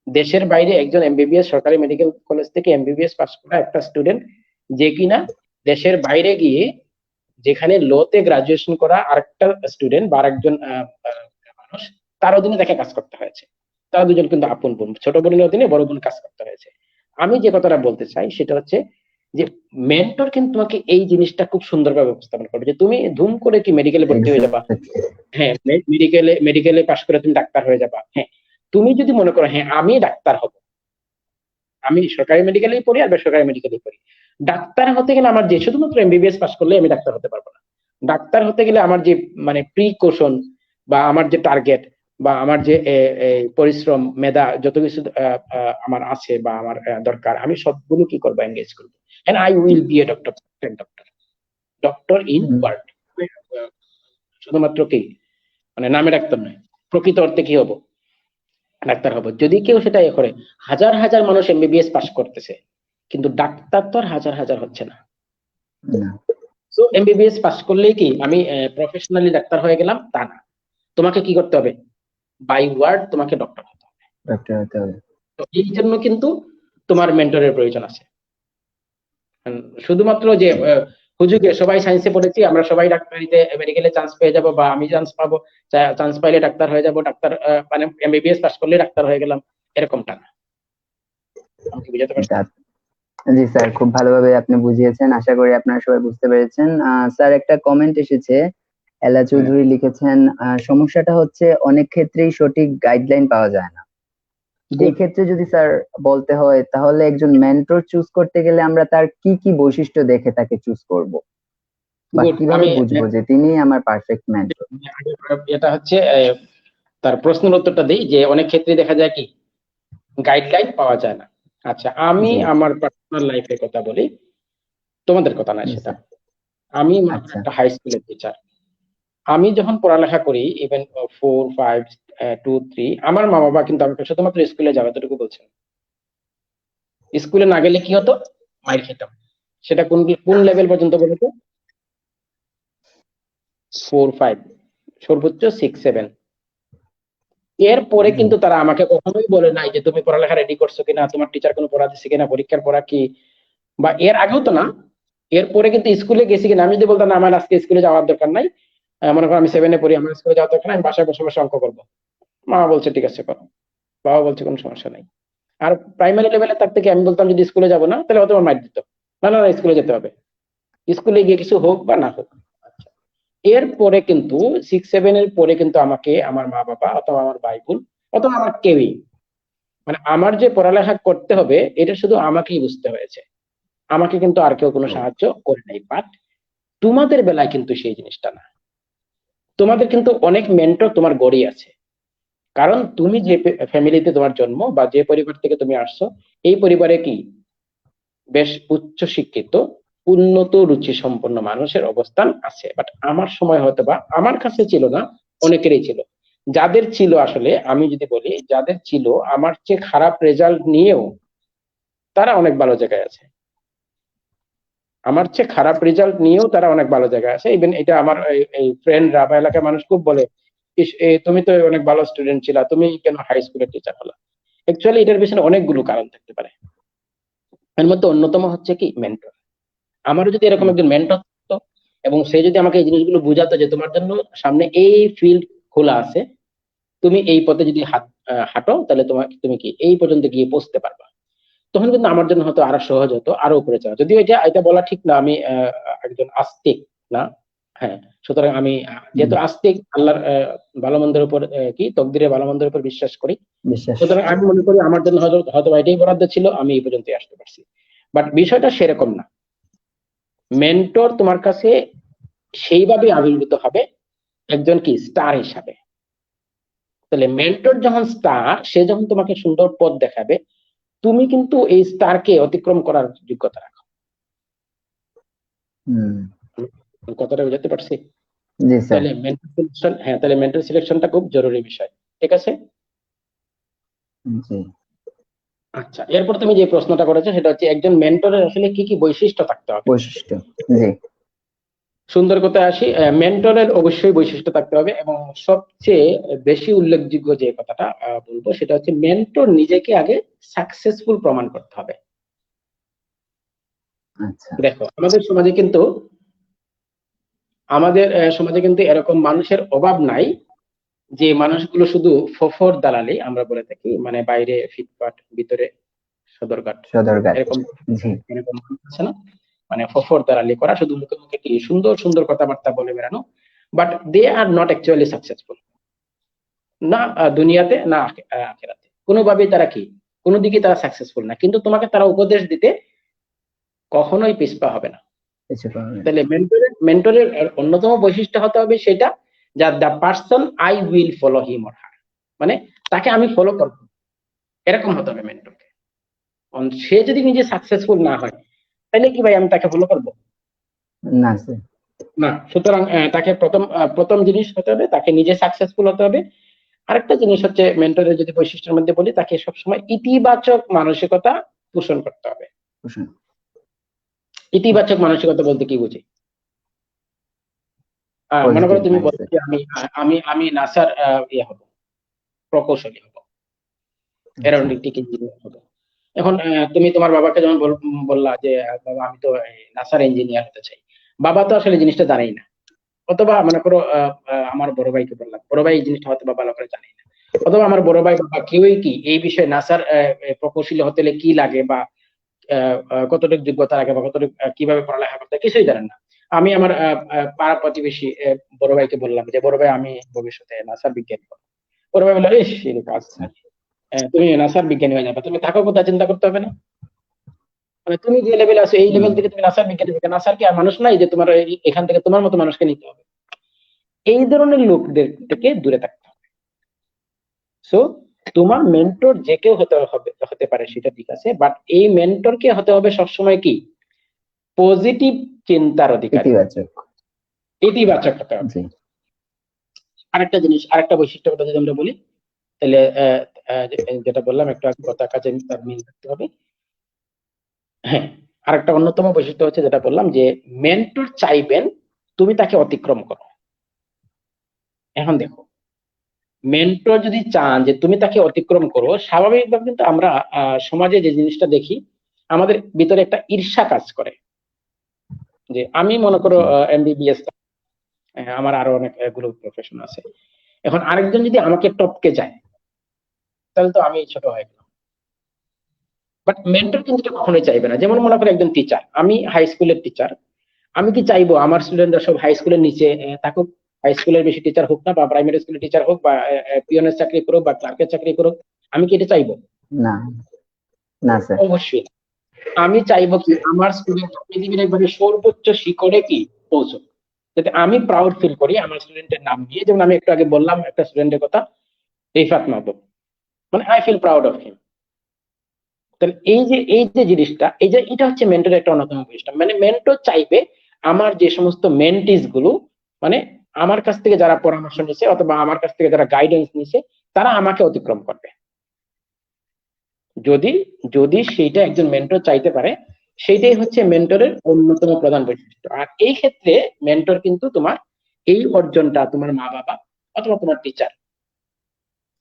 দেশের বাইরে একজন এমবিবিএস সরকারি মেডিকেল কলেজ থেকে এমবিবিএস পাস করা একটা স্টুডেন্ট, যে কিনা দেশের বাইরে গিয়ে যেখানে লতে গ্রাজুয়েশন করা আরেকটা স্টুডেন্ট বা আরেকজন মানুষ, তার অধীনে তাকে কাজ করতে হয়েছে। তারা দুজন কিন্তু আপন বোন, ছোট বোনের অধীনে বড় বোন কাজ করতে হয়েছে। আমি যে কথাটা বলতে চাই সেটা হচ্ছে যে মেন্টর কিন্তু তোমাকে এই জিনিসটা খুব সুন্দরভাবে উপস্থাপন করবে, যে তুমি ধুম করে কি মেডিকেলে ভর্তি হয়ে যাবা, এক্স্যাক্টলি। হ্যাঁ মেডিকেলে পাশ করে তুমি ডাক্তার হয়ে যাবা, হ্যাঁ। তুমি যদি মনে করো হ্যাঁ আমি ডাক্তার হব, আমি সরকারি মেডিকেলেই পড়ি আর বেসরকারি মেডিকেলেই পড়ি, ডাক্তার হতে গেলে আমার যে শুধুমাত্র এমবিবিএস পাস করলে আমি ডাক্তার হতে পারবো না। ডাক্তার হতে গেলে আমার যে মানে প্রিকশন বা আমার যে টার্গেট বা আমার যে পরিশ্রম মেধা যত কিছু আমার আছে বা আমার দরকার, আমি সবগুলো কি করবো, এনগেজ করবো। And I will be a doctor, doctor, doctor in word. শুধুমাত্র কি মানে নামে ডাক্তার নয়, প্রকৃত অর্থে কি হবো, ডাক্তার হবো। যদি কেউ সেটা ইয়ে করে, হাজার হাজার মানুষ এমবিবিএস পাস করতেছে, কিন্তু ডাক্তার তো আর হাজার হাজার হচ্ছে না। না, তো এমবিবিএস পাস করলেই কি আমি প্রফেশনালি ডাক্তার হয়ে গেলাম তা না, তোমাকে কি করতে হবে, বাই ওয়ার্ড তোমাকে ডক্টর হতে হবে। ডক্টর হতে হবে। তো এই জন্য কিন্তু তোমার মেন্টরের প্রয়োজন আছে। শুধুমাত্র যে হুজুগে সবাই সায়েন্সে পড়েছি, আমরা সবাই ডাক্তারিতে মেডিকেলে চান্স পেয়ে যাব বা আমি চান্স পাবো, চান্স পাইলে ডাক্তার হয়ে যাব, ডাক্তার মানে এমবিবিএস পাস করলে ডাক্তার হয়ে গেলাম, এরকমটা না। আমি কি বুঝাতে পারছি? তা- জি স্যার, খুব ভালোভাবে আপনি বুঝিয়েছেন, আশা করি আপনারা সবাই বুঝতে পেরেছেন। স্যার, একটা কমেন্ট এসেছে, এলা হ্যাঁ, চৌধুরী লিখেছেন, সমস্যাটা হচ্ছে অনেক ক্ষেত্রেই সঠিক গাইডলাইন পাওয়া যায় না। এই গুড। ক্ষেত্রে যদি স্যার বলতে হয়, তাহলে একজন মেন্টর চুজ করতে গেলে আমরা তার কি কি বৈশিষ্ট্য দেখে তাকে চুজ করব, বা গুড। কিভাবে আমি বুঝবো যে তিনি আমার পারফেক্ট মেন্টর? এটা হচ্ছে তার প্রশ্নের উত্তরটা দিই, যে অনেক ক্ষেত্রে দেখা যায় কি গাইডলাইন পাওয়া যায় না। আচ্ছা, আমি জি আমার পার্সোনাল লাইফের কথা বলি, তোমাদের কথা না জি সেটা। স্যার। আমি মনে করি আচ্ছা একটা হাই স্কুলের টিচার। আমি যখন পড়ালেখা করি ইভেন 4, 5, 2, 3, আমার মা বাবা কিন্তু আমাকে শুধুমাত্র স্কুলে যাওয়া এতটুকু বলছেন। স্কুলে না গেলে কি হতো? মাইর খেতাম। সেটা কোন কোন লেভেল পর্যন্ত বলতো? 4-5, সর্বোচ্চ 6-7। এরপরে কিন্তু তারা আমাকে কখনোই বলে নাই যে তুমি পড়ালেখা রেডি করছো কিনা, তোমার টিচার কোনো পড়া দিচ্ছে কিনা, পরীক্ষার পড়া কি, বা এর আগেও তো না। এরপরে কিন্তু স্কুলে গেছি কিনা, আমি যদি বলতাম না আমার আজকে স্কুলে যাওয়ার দরকার নাই, মনে করো আমি 7-এ পড়ি, আমার স্কুলে যাওয়ার দরকার নাই, আমি বাসায় বসে বসে অঙ্ক করবো, মা বলছে ঠিক আছে করো, বাবা বলছে কোনো সমস্যা নাই। আর প্রাইমারি লেভেলে থাকতে কি আমি বলতাম যদি স্কুলে যাবো না, তাহলে হয়তো আমার মাইর দিত, না না না, স্কুলে যেতে হবে, স্কুলে গিয়ে কিছু হোক বা না হোক। আচ্ছা, এরপরে কিন্তু 6-7-এর পরে কিন্তু আমাকে আমার মা বাবা অথবা আমার ভাই বোন অথবা আমার কেউই, মানে আমার যে পড়ালেখা করতে হবে এটা শুধু আমাকেই বুঝতে হয়েছে, আমাকে কিন্তু আর কেউ কোনো সাহায্য করে নাই। বাট তোমাদের বেলায় কিন্তু সেই জিনিসটা না, তোমাদের কিন্তু অনেক মেন্টর তোমার গড়ি আছে। কারণ তুমি যে ফ্যামিলিতে তোমার জন্ম বা যে পরিবার থেকে তুমি আসছো, এই পরিবারে কি বেশ উচ্চ শিক্ষিত, উন্নত রুচি সম্পন্ন মানুষের অবস্থান আছে। বাট আমার সময় হয়তো বা আমার কাছে ছিল না, অনেকেরই ছিল। যাদের ছিল, আসলে আমি যদি বলি যাদের ছিল, আমার চেয়ে খারাপ রেজাল্ট নিয়েও তারা অনেক ভালো জায়গায় আছে। আমার চেয়ে খারাপ রেজাল্ট নিয়েও তারা অনেক ভালো জায়গায় আছে। ইভেন এটা আমার এই ফ্রেন্ডরা বা এলাকার মানুষ খুব বলে, ইস, তুমি তো অনেক ভালো স্টুডেন্ট ছিলা, তুমি কেন হাই স্কুলের টিচার হলা? অ্যাকচুয়ালি এটার পিছনে অনেকগুলো কারণ থাকতে পারে। এর মধ্যে অন্যতম হচ্ছে কি মেন্টর। আমারও যদি এরকম একজন মেন্টর থাকতো এবং সে যদি আমাকে এই জিনিসগুলো বোঝাতো যে তোমার জন্য সামনে এই ফিল্ড খোলা আছে, তুমি এই পথে যদি হাঁটো তাহলে তুমি কি এই পর্যন্ত গিয়ে পৌঁছতে পারবা, তখন কিন্তু আমার জন্য হয়তো আরো সহজ হতো আরো উপরে যাওয়া। যদিও এটা এটা বলা ঠিক না, আমি একজন আস্তিক না। হ্যাঁ, সুতরাং আমি যেহেতু আস্তিক, আল্লাহর ভালো মন্দের উপর কি তকদিরে ভালো মন্দের উপর বিশ্বাস করি, বিশ্বাস। সুতরাং আমি মনে করি আমার জন্য হয়তো হয়তো এটাই বরাদ্দ ছিল, আমি এই পর্যন্ত আসতে পারছি। বাট বিষয়টা সেরকম না। মেন্টর তোমার কাছে সেইভাবে আবির্ভূত হবে একজন কি স্টার হিসাবে। তাহলে মেন্টর যখন স্টার, সে যখন তোমাকে সুন্দর পথ দেখাবে, তুমি কিন্তু এই স্টারকে অতিক্রম করার যোগ্যতা রাখো। কথাটা বুঝতে পারছি? জি স্যার। তাহলে মেন্টর সিলেকশন, হ্যাঁ, তাহলে মেন্টর সিলেকশনটা খুব জরুরি বিষয়। ঠিক আছে। জি। আচ্ছা, এরপর তুমি যে প্রশ্নটা করেছো সেটা হচ্ছে একজন মেন্টরের আসলে কি কি বৈশিষ্ট্য থাকতে হবে। বৈশিষ্ট্য। জি। সুন্দর কথায় আসি, মেন্টরের অবশ্যই বৈশিষ্ট্য থাকতে হবে, এবং সবচেয়ে বেশি উল্লেখযোগ্য যে কথাটা বলবো সেটা হচ্ছে মেন্টর নিজেকে আগে সাকসেসফুল প্রমাণ করতে হবে। আচ্ছা। দেখো আমাদের সমাজে কিন্তু এরকম মানুষের অভাব নাই যে মানুষগুলো শুধু ফফর দালালি আমরা বলে থাকি, মানে বাইরে ফিটপাট ভিতরে সদরঘাট, সদরঘাট। এরকম জি। এরকম মানুষ আছে না, মানে ফফর দালালি করা, শুধু মুখে মুখে কি সুন্দর সুন্দর কথাবার্তা বলে বেড়ানো, but they are not actually successful, না দুনিয়াতে না আখেরাতে, কোনোভাবেই তারা কি কোনো দিকে তারা সাকসেসফুল না, কিন্তু তোমাকে তারা উপদেশ দিতে কখনোই পিছপা হবে না। কিছু পাবে। তাহলে মেন্টরের অন্যতম বৈশিষ্ট্য হতে হবে সেটা, যা the person I will follow him or her, মানে তাকে আমি ফলো করবো, এরকম হতে হবে মেন্টরকে। সে যদি নিজে সাকসেসফুল না হয় তাহলে কি ভাই আমি তাকে ফলো করবো? না স্যার। না। সুতরাং তাকে প্রথম জিনিস হতে হবে তাকে নিজে সাকসেসফুল হতে হবে। আরেকটা জিনিস হচ্ছে মেন্টরের যদি বৈশিষ্ট্যের মধ্যে বলি, তাকে সবসময় ইতিবাচক মানসিকতা পোষণ করতে হবে। ইতিবাচক মানসিকতা বলতে কি বুঝি? মনে করো পজিটিভ তুমি বলো মাইন্ডসেট। যে আমি নাসার ইয়ে হবো, প্রকৌশলী হবো, আচ্ছা। এরোনটিক ইঞ্জিনিয়ার হবো। এখন তুমি তোমার বাবাকে যখন বললা যে বাবা আমি তো নাসার ইঞ্জিনিয়ার হতে চাই, বাবা তো আসলে জিনিসটা জানেই না। অথবা মনে করো আমার বড় ভাইকে বললাম, বড় ভাই এই জিনিসটা হয়তো বা ভালো করে জানেই না। অথবা আমার বড় ভাই বা কেউই কি এই বিষয়ে নাসার প্রকৌশলী হতে হলে কি লাগে বা কতটুকু যোগ্যতা লাগে বা কতটুকু কিভাবে পড়ালেখা করতে হয়, কিছুই জানেন না। আমি আমার পাড়া প্রতিবেশী বড় ভাইকে বললাম যে বড় ভাই আমি ভবিষ্যতে নাসার বিজ্ঞানী হবো। বড় ভাই বললো ইস এর কাজ আচ্ছা। নাই, তুমি নাসার বিজ্ঞানী হয়ে যাবে, তুমি থাকো কোথায় চিন্তা করতে হবে না। মানে তুমি যে লেভেলে আছো এই লেভেল থেকে তুমি নাসার বিজ্ঞানী হবে, নাসার কি আর মানুষ নাই যে তোমার এখান থেকে তোমার মতো মানুষকে নিতে হবে? এই ধরনের লোকদের থেকে দূরে থাকতে হবে। সো তোমার মেন্টর যে কেউ হতে পারে সেটা ঠিক আছে, বাট এই মেন্টরকে হতে হবে সবসময় কি পজিটিভ চিন্তার অধিকারী, ইতিবাচক। ইতিবাচক হতে হবে। জি। আরেকটা জিনিস, আরেকটা বৈশিষ্ট্য কথা যদি আমরা বলি, তাহলে যেটা বললাম একটু আগে কথা কাজে তার মিল থাকতে হবে। হ্যাঁ, আরেকটা অন্যতম বৈশিষ্ট্য হচ্ছে যেটা বললাম যে মেন্টর চাইবেন তুমি তাকে অতিক্রম করো। এখন দেখো, মেন্টর যদি চান যে তুমি তাকে অতিক্রম করো, স্বাভাবিকভাবে কিন্তু আমরা সমাজে যে জিনিসটা দেখি, আমাদের ভিতরে একটা ঈর্ষা কাজ করে। যে আমি মনে করো জি এমবিবিএস, আমার আরো অনেক গুলো প্রফেশন আছে। এখন আরেকজন যদি আমাকে টপকে যায়, তাহলে তো আমি ছোট হয়ে গেলাম। বাট মেন্টর কিন্তু এটা কখনোই চাইবে না। যেমন মনে করো একজন টিচার, আমি হাই স্কুলের টিচার, আমি কি চাইবো আমার স্টুডেন্টরা সব হাই স্কুলের নিচে থাকুক? হাই স্কুলের বেশি টিচার হোক না, বা প্রাইমারি স্কুলের টিচার হোক, বা পিয়নের চাকরি করুক, বা ক্লার্কের চাকরি করুক, আমি কি এটা চাইবো? না, না স্যার। অবশ্যই না। আমি চাইবো কি আমার স্টুডেন্ট পৃথিবীর একবারে সর্বোচ্চ শিখরে কি পৌঁছুক, যাতে আমি প্রাউড ফিল করি আমার স্টুডেন্টের নাম নিয়ে। যেমন আমি একটু আগে বললাম একটা স্টুডেন্টের কথা, রিফাত মাহবুব, মানে I feel proud of him. তাহলে এই যে জিনিসটা, এই যে এটা হচ্ছে মেন্টরের একটা অন্যতম বৈশিষ্ট্য। মানে মেন্টর চাইবে আমার যে সমস্ত মেন্টিস গুলো, মানে আমার কাছ থেকে যারা পরামর্শ নিছে অথবা আমার কাছ থেকে যারা গাইডেন্স নিছে, তারা আমাকে অতিক্রম করবে। যদি যদি সেইটা একজন মেন্টর চাইতে পারে, সেইটাই হচ্ছে মেন্টরের অন্যতম প্রধান বৈশিষ্ট্য। আর এই ক্ষেত্রে মেন্টর কিন্তু তোমার এই অর্জনটা তোমার মা বাবা অথবা তোমার টিচার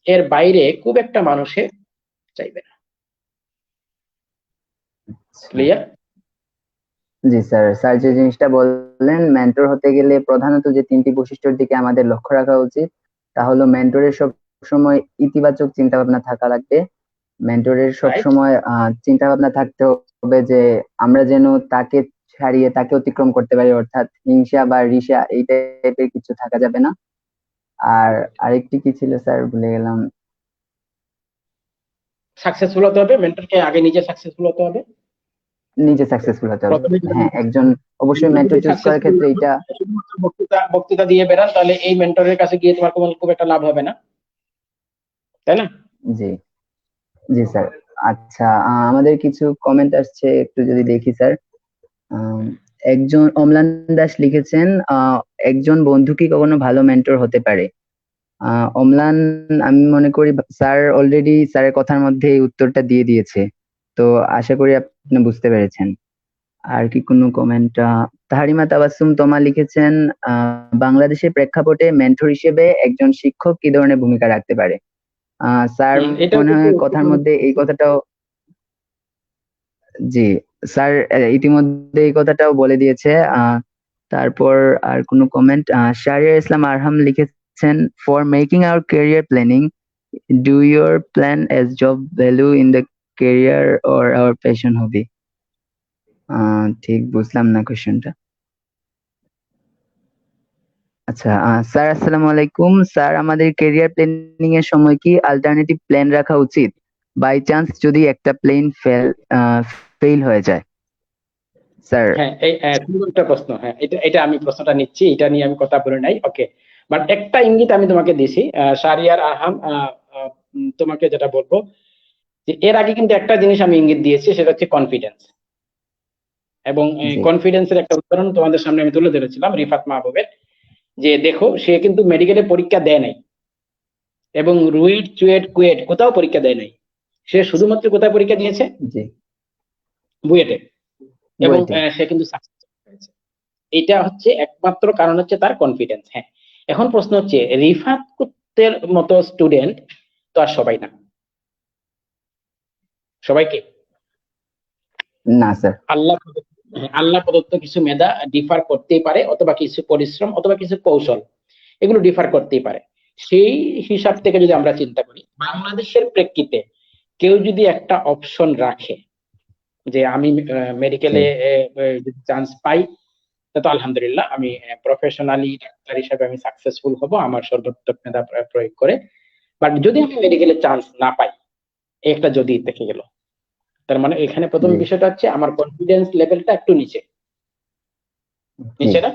এর বাইরে খুব একটা মানুষে চাইবে না। আচ্ছা। ক্লিয়ার? জি স্যার, স্যার যে জিনিসটা বললেন, মেন্টর হতে গেলে প্রধানত যে তিনটি বৈশিষ্ট্যের দিকে আমাদের লক্ষ্য রাখা উচিত, তা হলো মেন্টরের সব সময় ইতিবাচক চিন্তা ভাবনা থাকা লাগবে। মেন্টরের সব রাইট। সময় চিন্তা ভাবনা থাকতে হবে যে আমরা যেন তাকে ছাড়িয়ে তাকে অতিক্রম করতে পারি, অর্থাৎ হিংসা বা রিষা এই টাইপের কিছু থাকা যাবে না। আর আরেকটি কি ছিল স্যার, ভুলে গেলাম। সাকসেসফুল হতে হবে, মেন্টরকে আগে নিজে সাকসেসফুল হতে হবে। নিজে সাকসেসফুল হতে হবে। প্রথমে যেটা হ্যাঁ, বলছি, একজন অবশ্যই আপনি মেন্টর যদি চুজ করার সাকসেসফুল ক্ষেত্রে না হন, এটা। শুধুমাত্র বক্তৃতা বক্তৃতা দিয়ে বেড়ান, তাহলে এই মেন্টরের কাছে গিয়ে তোমার খুব একটা লাভ হবে না, তাই না? জি, জি স্যার। আচ্ছা, আমাদের কিছু কমেন্ট আসছে, একটু যদি দেখি স্যার। আম, একজন অম্লান দাস লিখেছেন, একজন বন্ধু কি কখনো ভালো মেন্টর হতে পারে? অম্লান, আমি মনে করি স্যার অলরেডি স্যারের কথার মধ্যে এই উত্তরটা দিয়ে দিয়েছে। তো আশা করি আপনি বুঝতে পেরেছেন। আর কি কোনো কমেন্ট? তাহারিমা তাবাসসুম তোমা লিখেছেন, বাংলাদেশের প্রেক্ষাপটে মেন্টর হিসেবে একজন শিক্ষক কি ধরনের ভূমিকা রাখতে পারে? স্যার এটাও মনে কিন্তু হয় কথার মধ্যে এই কথাটাও, জি স্যার ইতিমধ্যে এই কথাটাও বলে দিয়েছে। তারপর আর কোনো কমেন্ট? শাহরিয়ার ইসলাম আরহাম লিখেছেন, for making our career planning, do your plan as job value in the career or our passion hobby? ঠিক বুঝলাম না কোশ্চেনটা। আচ্ছা, স্যার আসসালামু আলাইকুম স্যার, আমাদের ক্যারিয়ার প্ল্যানিং এর সময় কি অল্টারনেটিভ প্ল্যান রাখা উচিত, বাই চান্স যদি একটা প্লেন ফেল হয়ে যায়? স্যার হ্যাঁ, এই সুন্দর একটা প্রশ্ন। হ্যাঁ, এটা এটা আমি প্রশ্নটা নিচ্ছি, এটা নিয়ে আমি কথা বলে নাই। ওকে, বাট একটা ইঙ্গিত আমি তোমাকে দিছি, শাহরিয়ার আহম, তোমাকে যেটা বলবো যে এর আগে কিন্তু একটা জিনিস আমি ইঙ্গিত দিয়েছি, সেটা হচ্ছে কনফিডেন্স। এবং জি কনফিডেন্সের একটা উদাহরণ তোমাদের সামনে আমি তুলে ধরেছিলাম রিফাত মাহবুবের। যে দেখো, সে কিন্তু মেডিকেলে পরীক্ষা দেয় নাই, এবং রুয়েট চুয়েট কুয়েট কোথাও পরীক্ষা দেয় নাই। সে শুধুমাত্র কোথায় পরীক্ষা দিয়েছে? জি, বুয়েটে। এবং বুয়েটে। সে কিন্তু সাকসেস হয়েছে। এটা হচ্ছে একমাত্র কারণ হচ্ছে তার কনফিডেন্স। হ্যাঁ, এখন প্রশ্ন হচ্ছে রিফাতের মতো স্টুডেন্ট তো আর সবাই না। সবাইকে না স্যার। আল্লাহ প্রদত্ত কিছু মেধা ডিফার করতেই পারে, অথবা কিছু পরিশ্রম অথবা কিছু কৌশল, এগুলো ডিফার করতেই পারে। সেই হিসাব থেকে যদি আমরা চিন্তা করি, বাংলাদেশের প্রেক্ষিতে কেউ যদি একটা অপশন রাখে যে আমি জি মেডিকেলে যদি চান্স পাই, তো আলহামদুলিল্লাহ, আমি প্রফেশনালি ডাক্তার হিসেবে আমি সাকসেসফুল হব আমার সর্বোত্তম মেধা প্রয়োগ করে। বাট যদি আমি মেডিকেলে চান্স না পাই, এই একটা যদি থেকে গেল, তার মানে এখানে প্রথম জি বিষয়টা হচ্ছে আমার কনফিডেন্স লেভেলটা একটু নিচে। জি, নিচে না?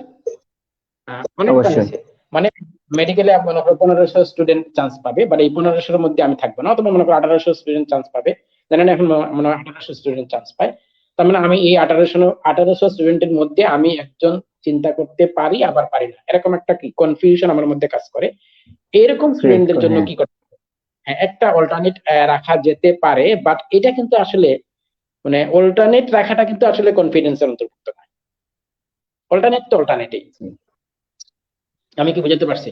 অনেকটা অবশ্যই। নিচে। মানে মেডিকেলে মনে করো 1500 স্টুডেন্ট চান্স পাবে, বাট এই 1500 এর মধ্যে আমি থাকবো না, অথবা মনে করো 1800 স্টুডেন্ট চান্স পাবে। জানেন এখন মনে হয় 1800 স্টুডেন্ট চান্স পায়। তার মানে আমি এই 1800 স্টুডেন্টের মধ্যে আমি একজন চিন্তা করতে পারি, আবার পারি না, এরকম একটা কি কনফিউশন আমার মধ্যে কাজ করে। এরকম ক্রিয়েট স্টুডেন্টদের করে, জন্য হ্যাঁ। কি করতে হবে? হ্যাঁ, একটা অল্টারনেট রাখা যেতে পারে, বাট এটা কিন্তু আসলে মানে অল্টারনেট রাখাটা কিন্তু আসলে কনফিডেন্সের অন্তর্ভুক্ত নয়। অল্টারনেট তো অল্টারনেটই। জি আমি কি বুঝাতে পারছি?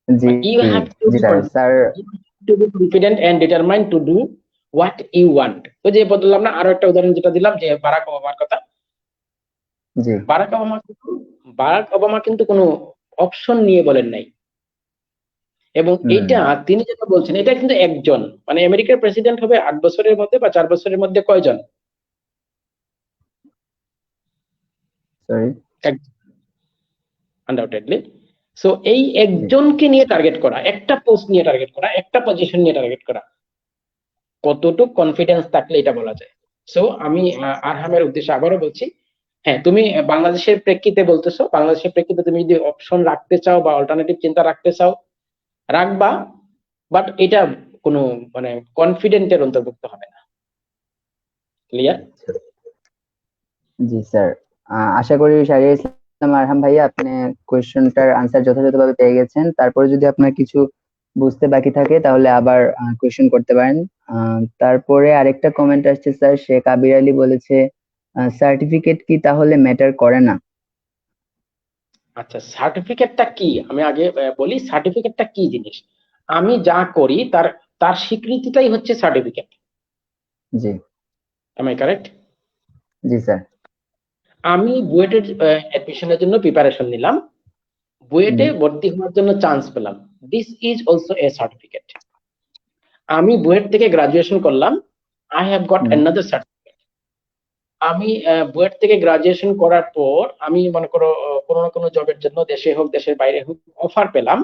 জি ইউ হ্যাভ টু জি be sir sir confident and determined to do what you want. তো যে বললাম না, আরো একটা উদাহরণ যেটা দিলাম যে বারাক ওবামার কথা। জি বারাক ওবামা কিন্তু কোনো অপশন নিয়ে বলেন নাই। এবং হুম এইটা তিনি যেটা বলছেন, এটা কিন্তু একজন, মানে আমেরিকার প্রেসিডেন্ট হবে 8 বছরের মধ্যে বা 4 বছরের মধ্যে কয়জন? Sorry undoubtedly. সো এই জি একজনকে নিয়ে টার্গেট করা, একটা পোস্ট নিয়ে টার্গেট করা, একটা পজিশন নিয়ে টার্গেট করা, কতটুকু কনফিডেন্স থাকলে এটা বলা যায়। সো আমি আরহামের উদ্দেশ্যে আবারও বলছি, হ্যাঁ তুমি বাংলাদেশের প্রেক্ষিতে বলতেছো, বাংলাদেশের প্রেক্ষিতে তুমি যদি অপশন রাখতে চাও বা অল্টারনেটিভ চিন্তা রাখতে চাও, রাখবা, বাট এটা কোনো মানে কনফিডেন্টের অন্তর্ভুক্ত হবে না। ক্লিয়ার? জি স্যার আশা করি শাহরিয়ার ইসলাম আরহাম ভাইয়া আপনি কোয়েশ্চনটার আনসার যথাযথভাবে পেয়ে গেছেন। তারপরে যদি আপনার কিছু বুঝতে বাকি থাকে তাহলে আবার কোয়েশ্চেন করতে পারেন। তারপরে আরেকটা কমেন্ট আসছে স্যার, শেখ আবির আলী বলেছে সার্টিফিকেট কি তাহলে ম্যাটার করে না? আচ্ছা, সার্টিফিকেটটা কি আমি আগে বলি, সার্টিফিকেটটা কি জিনিস। আমি যা করি তার তার স্বীকৃতিটাই হচ্ছে সার্টিফিকেট। জি এম আই কারেক্ট? জি স্যার আমি বুয়েটের অ্যাডমিশনের জন্য প্রিপারেশন নিলাম, বুয়েটে হুম ভর্তি হওয়ার জন্য চান্স পেলাম, this is also A certificate. আমি বুয়েট থেকে গ্রাজুয়েশন করলাম, I have got hmm another certificate. আমি বুয়েট থেকে গ্রাজুয়েশন করার পর আমি মনে করো কোনো না কোনো জবের জন্য দেশে হোক দেশের বাইরে হোক অফার পেলাম,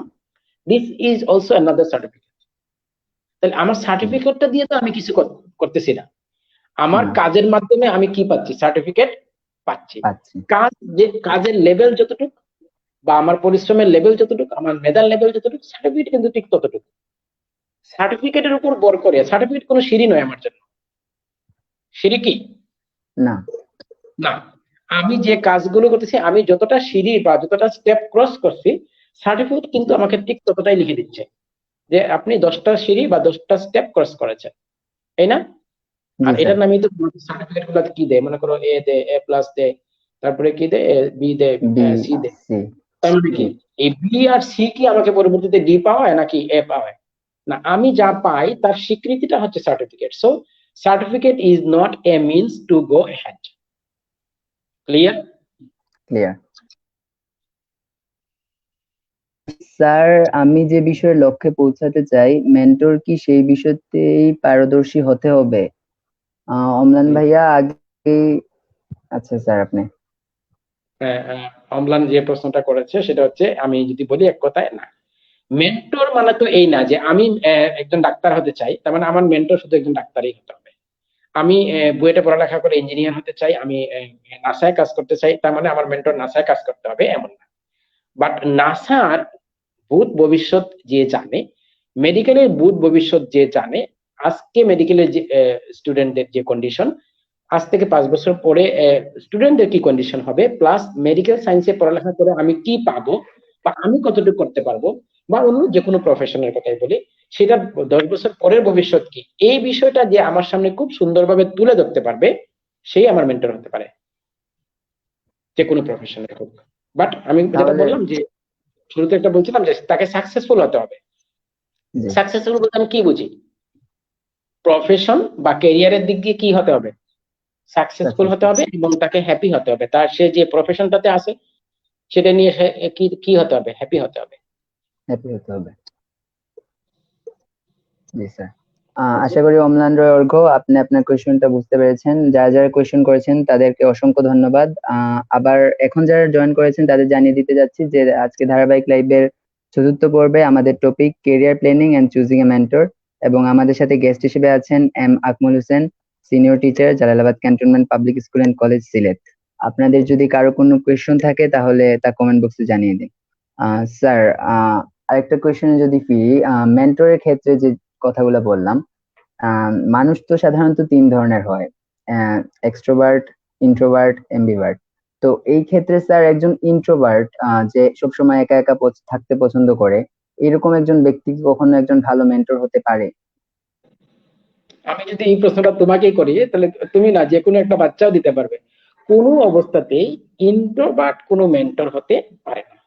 this is also another certificate. তাহলে আমার হুম, সার্টিফিকেটটা দিয়ে তো আমি কিছু করতেছি না, আমার না কাজের মাধ্যমে আমি কি পাচ্ছি? সার্টিফিকেট পাচ্ছি। পাচ্ছি। কাজ, যে কাজের লেভেল যতটুকু বা আমার পরিশ্রমের লেভেল যতটুকু, আমার মেধার লেভেল যতটুকু, সার্টিফিকেট কিন্তু ঠিক ততটুকু। সার্টিফিকেটের উপর ভর করে, সার্টিফিকেট কোনো সিঁড়ি নয় আমার জন্য। সিঁড়ি কি? না না। আমি যে কাজগুলো করতেছি, আমি যতটা সিঁড়ি বা যতটা স্টেপ ক্রস করছি, সার্টিফিকেট কিন্তু আমাকে ঠিক ততটাই লিখে দিচ্ছে যে আপনি 10টা সিঁড়ি বা 10টা স্টেপ ক্রস করেছেন, তাই না? জি আর স্যার এটার নামই তো সার্টিফিকেট গুলো কি দেয়, মনে করো এ দে, এ প্লাস দে, তারপরে কি দে, বি দে, বি সি দে। সি তার মানে জি কি এই বি আর সি কি আমাকে পরবর্তীতে ডি পাওয়ায় নাকি এ পাওয়ায়? না, আমি যা পাই তার স্বীকৃতিটা হচ্ছে certificate. So certificate is not a means to go had. Clear? Clear. Sir আমি যে বিষয়ে লক্ষ্যে পৌঁছাতে চাই, মেন্টর কি সেই বিষয়তেই পারদর্শী হতে হবে? অম্লান ভাইয়া আগে। আচ্ছা স্যার আপনি। অম্লান যে প্রশ্নটা করেছে সেটা হচ্ছে, আমি যদি বলি এক কথায়, না, মেন্টর মানে তো এই না যে আমি একজন ডাক্তার হতে চাই তার মানে আমার মেন্টর শুধু একজন ডাক্তারই হতে হবে। আমি বুয়েটে পড়ালেখা করে ইঞ্জিনিয়ার হতে চাই, আমি নাসায় কাজ করতে চাই, তার মানে আমার মেন্টর নাসায় কাজ করতে হবে এমন না। বাট নাসার ভূত ভবিষ্যৎ যে জানে, মেডিকেলের ভূত ভবিষ্যৎ যে জানে, আজকে মেডিকেলের যে স্টুডেন্টদের যে কন্ডিশন, আজ থেকে 5 বছর পরে স্টুডেন্টদের কি কন্ডিশন হবে, প্লাস মেডিকেল সায়েন্সে পড়ালেখা করে আমি কি পাবো বা আমি কতটুকু করতে পারবো, বা অন্য যে কোনো প্রফেশনের কথাই বলি, সেটা 10 বছর পরের ভবিষ্যৎ কি, এই বিষয়টা যে আমার সামনে খুব সুন্দরভাবে তুলে ধরতে পারবে, সেই আমার মেন্টর হতে পারে, যে কোনো প্রফেশনের হোক। বাট আমি যেটা তাহলে বললাম যে শুরুতে একটা বলছিলাম যে তাকে সাকসেসফুল হতে হবে। জি সাকসেসফুল বলতে আমি কি বুঝি? প্রফেশন বা ক্যারিয়ারের দিক দিয়ে কি হতে হবে? সাকসেসফুল হতে সাকসেসফুল হবে এবং তাকে হ্যাপি হতে হবে, তার সে যে প্রফেশনটাতে আছে সেটা নিয়ে সে কি কি হতে হবে? হ্যাপি হতে হবে। হ্যাপি হতে হবে। জি স্যার আশা করি অম্লান রয় অর্ঘ্য আপনি আপনার কোয়েশ্চনটা বুঝতে পেরেছেন। যারা যারা কোয়েশ্চেন করেছেন তাদেরকে অসংখ্য ধন্যবাদ। আবার এখন যারা জয়েন করেছেন তাদের জানিয়ে দিতে যাচ্ছি যে আজকে ধারাবাহিক লাইভের চতুর্থ পর্বে আমাদের topic career planning and choosing a mentor, এবং আমাদের সাথে গেস্ট হিসেবে আছেন M Akmal Hossain, senior teacher, Jalalabad cantonment public school and college, Sylhet. আপনাদের যদি কারো কোনো কোয়েশ্চন থাকে তাহলে তা কমেন্ট বক্সে জানিয়ে দিন। স্যার আরেকটা কোয়েশ্চেনে যদি ফিরি, মেন্টরের ক্ষেত্রে যে কথাগুলো বললাম, মানুষ তো সাধারণত তিন ধরনের হয়, এক্সট্রোভার্ট, ইন্ট্রোভার্ট, এমবিভার্ট। তো এই ক্ষেত্রে স্যার একজন ইন্ট্রোভার্ট যে সবসময় একা একা থাকতে পছন্দ করে, এরকম একজন ব্যক্তি কি কখনো একজন ভালো মেন্টর হতে পারে? আমি যদি এই প্রশ্নটা তোমাকেই করি তাহলে তুমি না যে কোনো একটা বাচ্চাও দিতে পারবে। কোনো অবস্থাতেই ইন্ট্রোভার্ট কোনো মেন্টর হতে পারে না,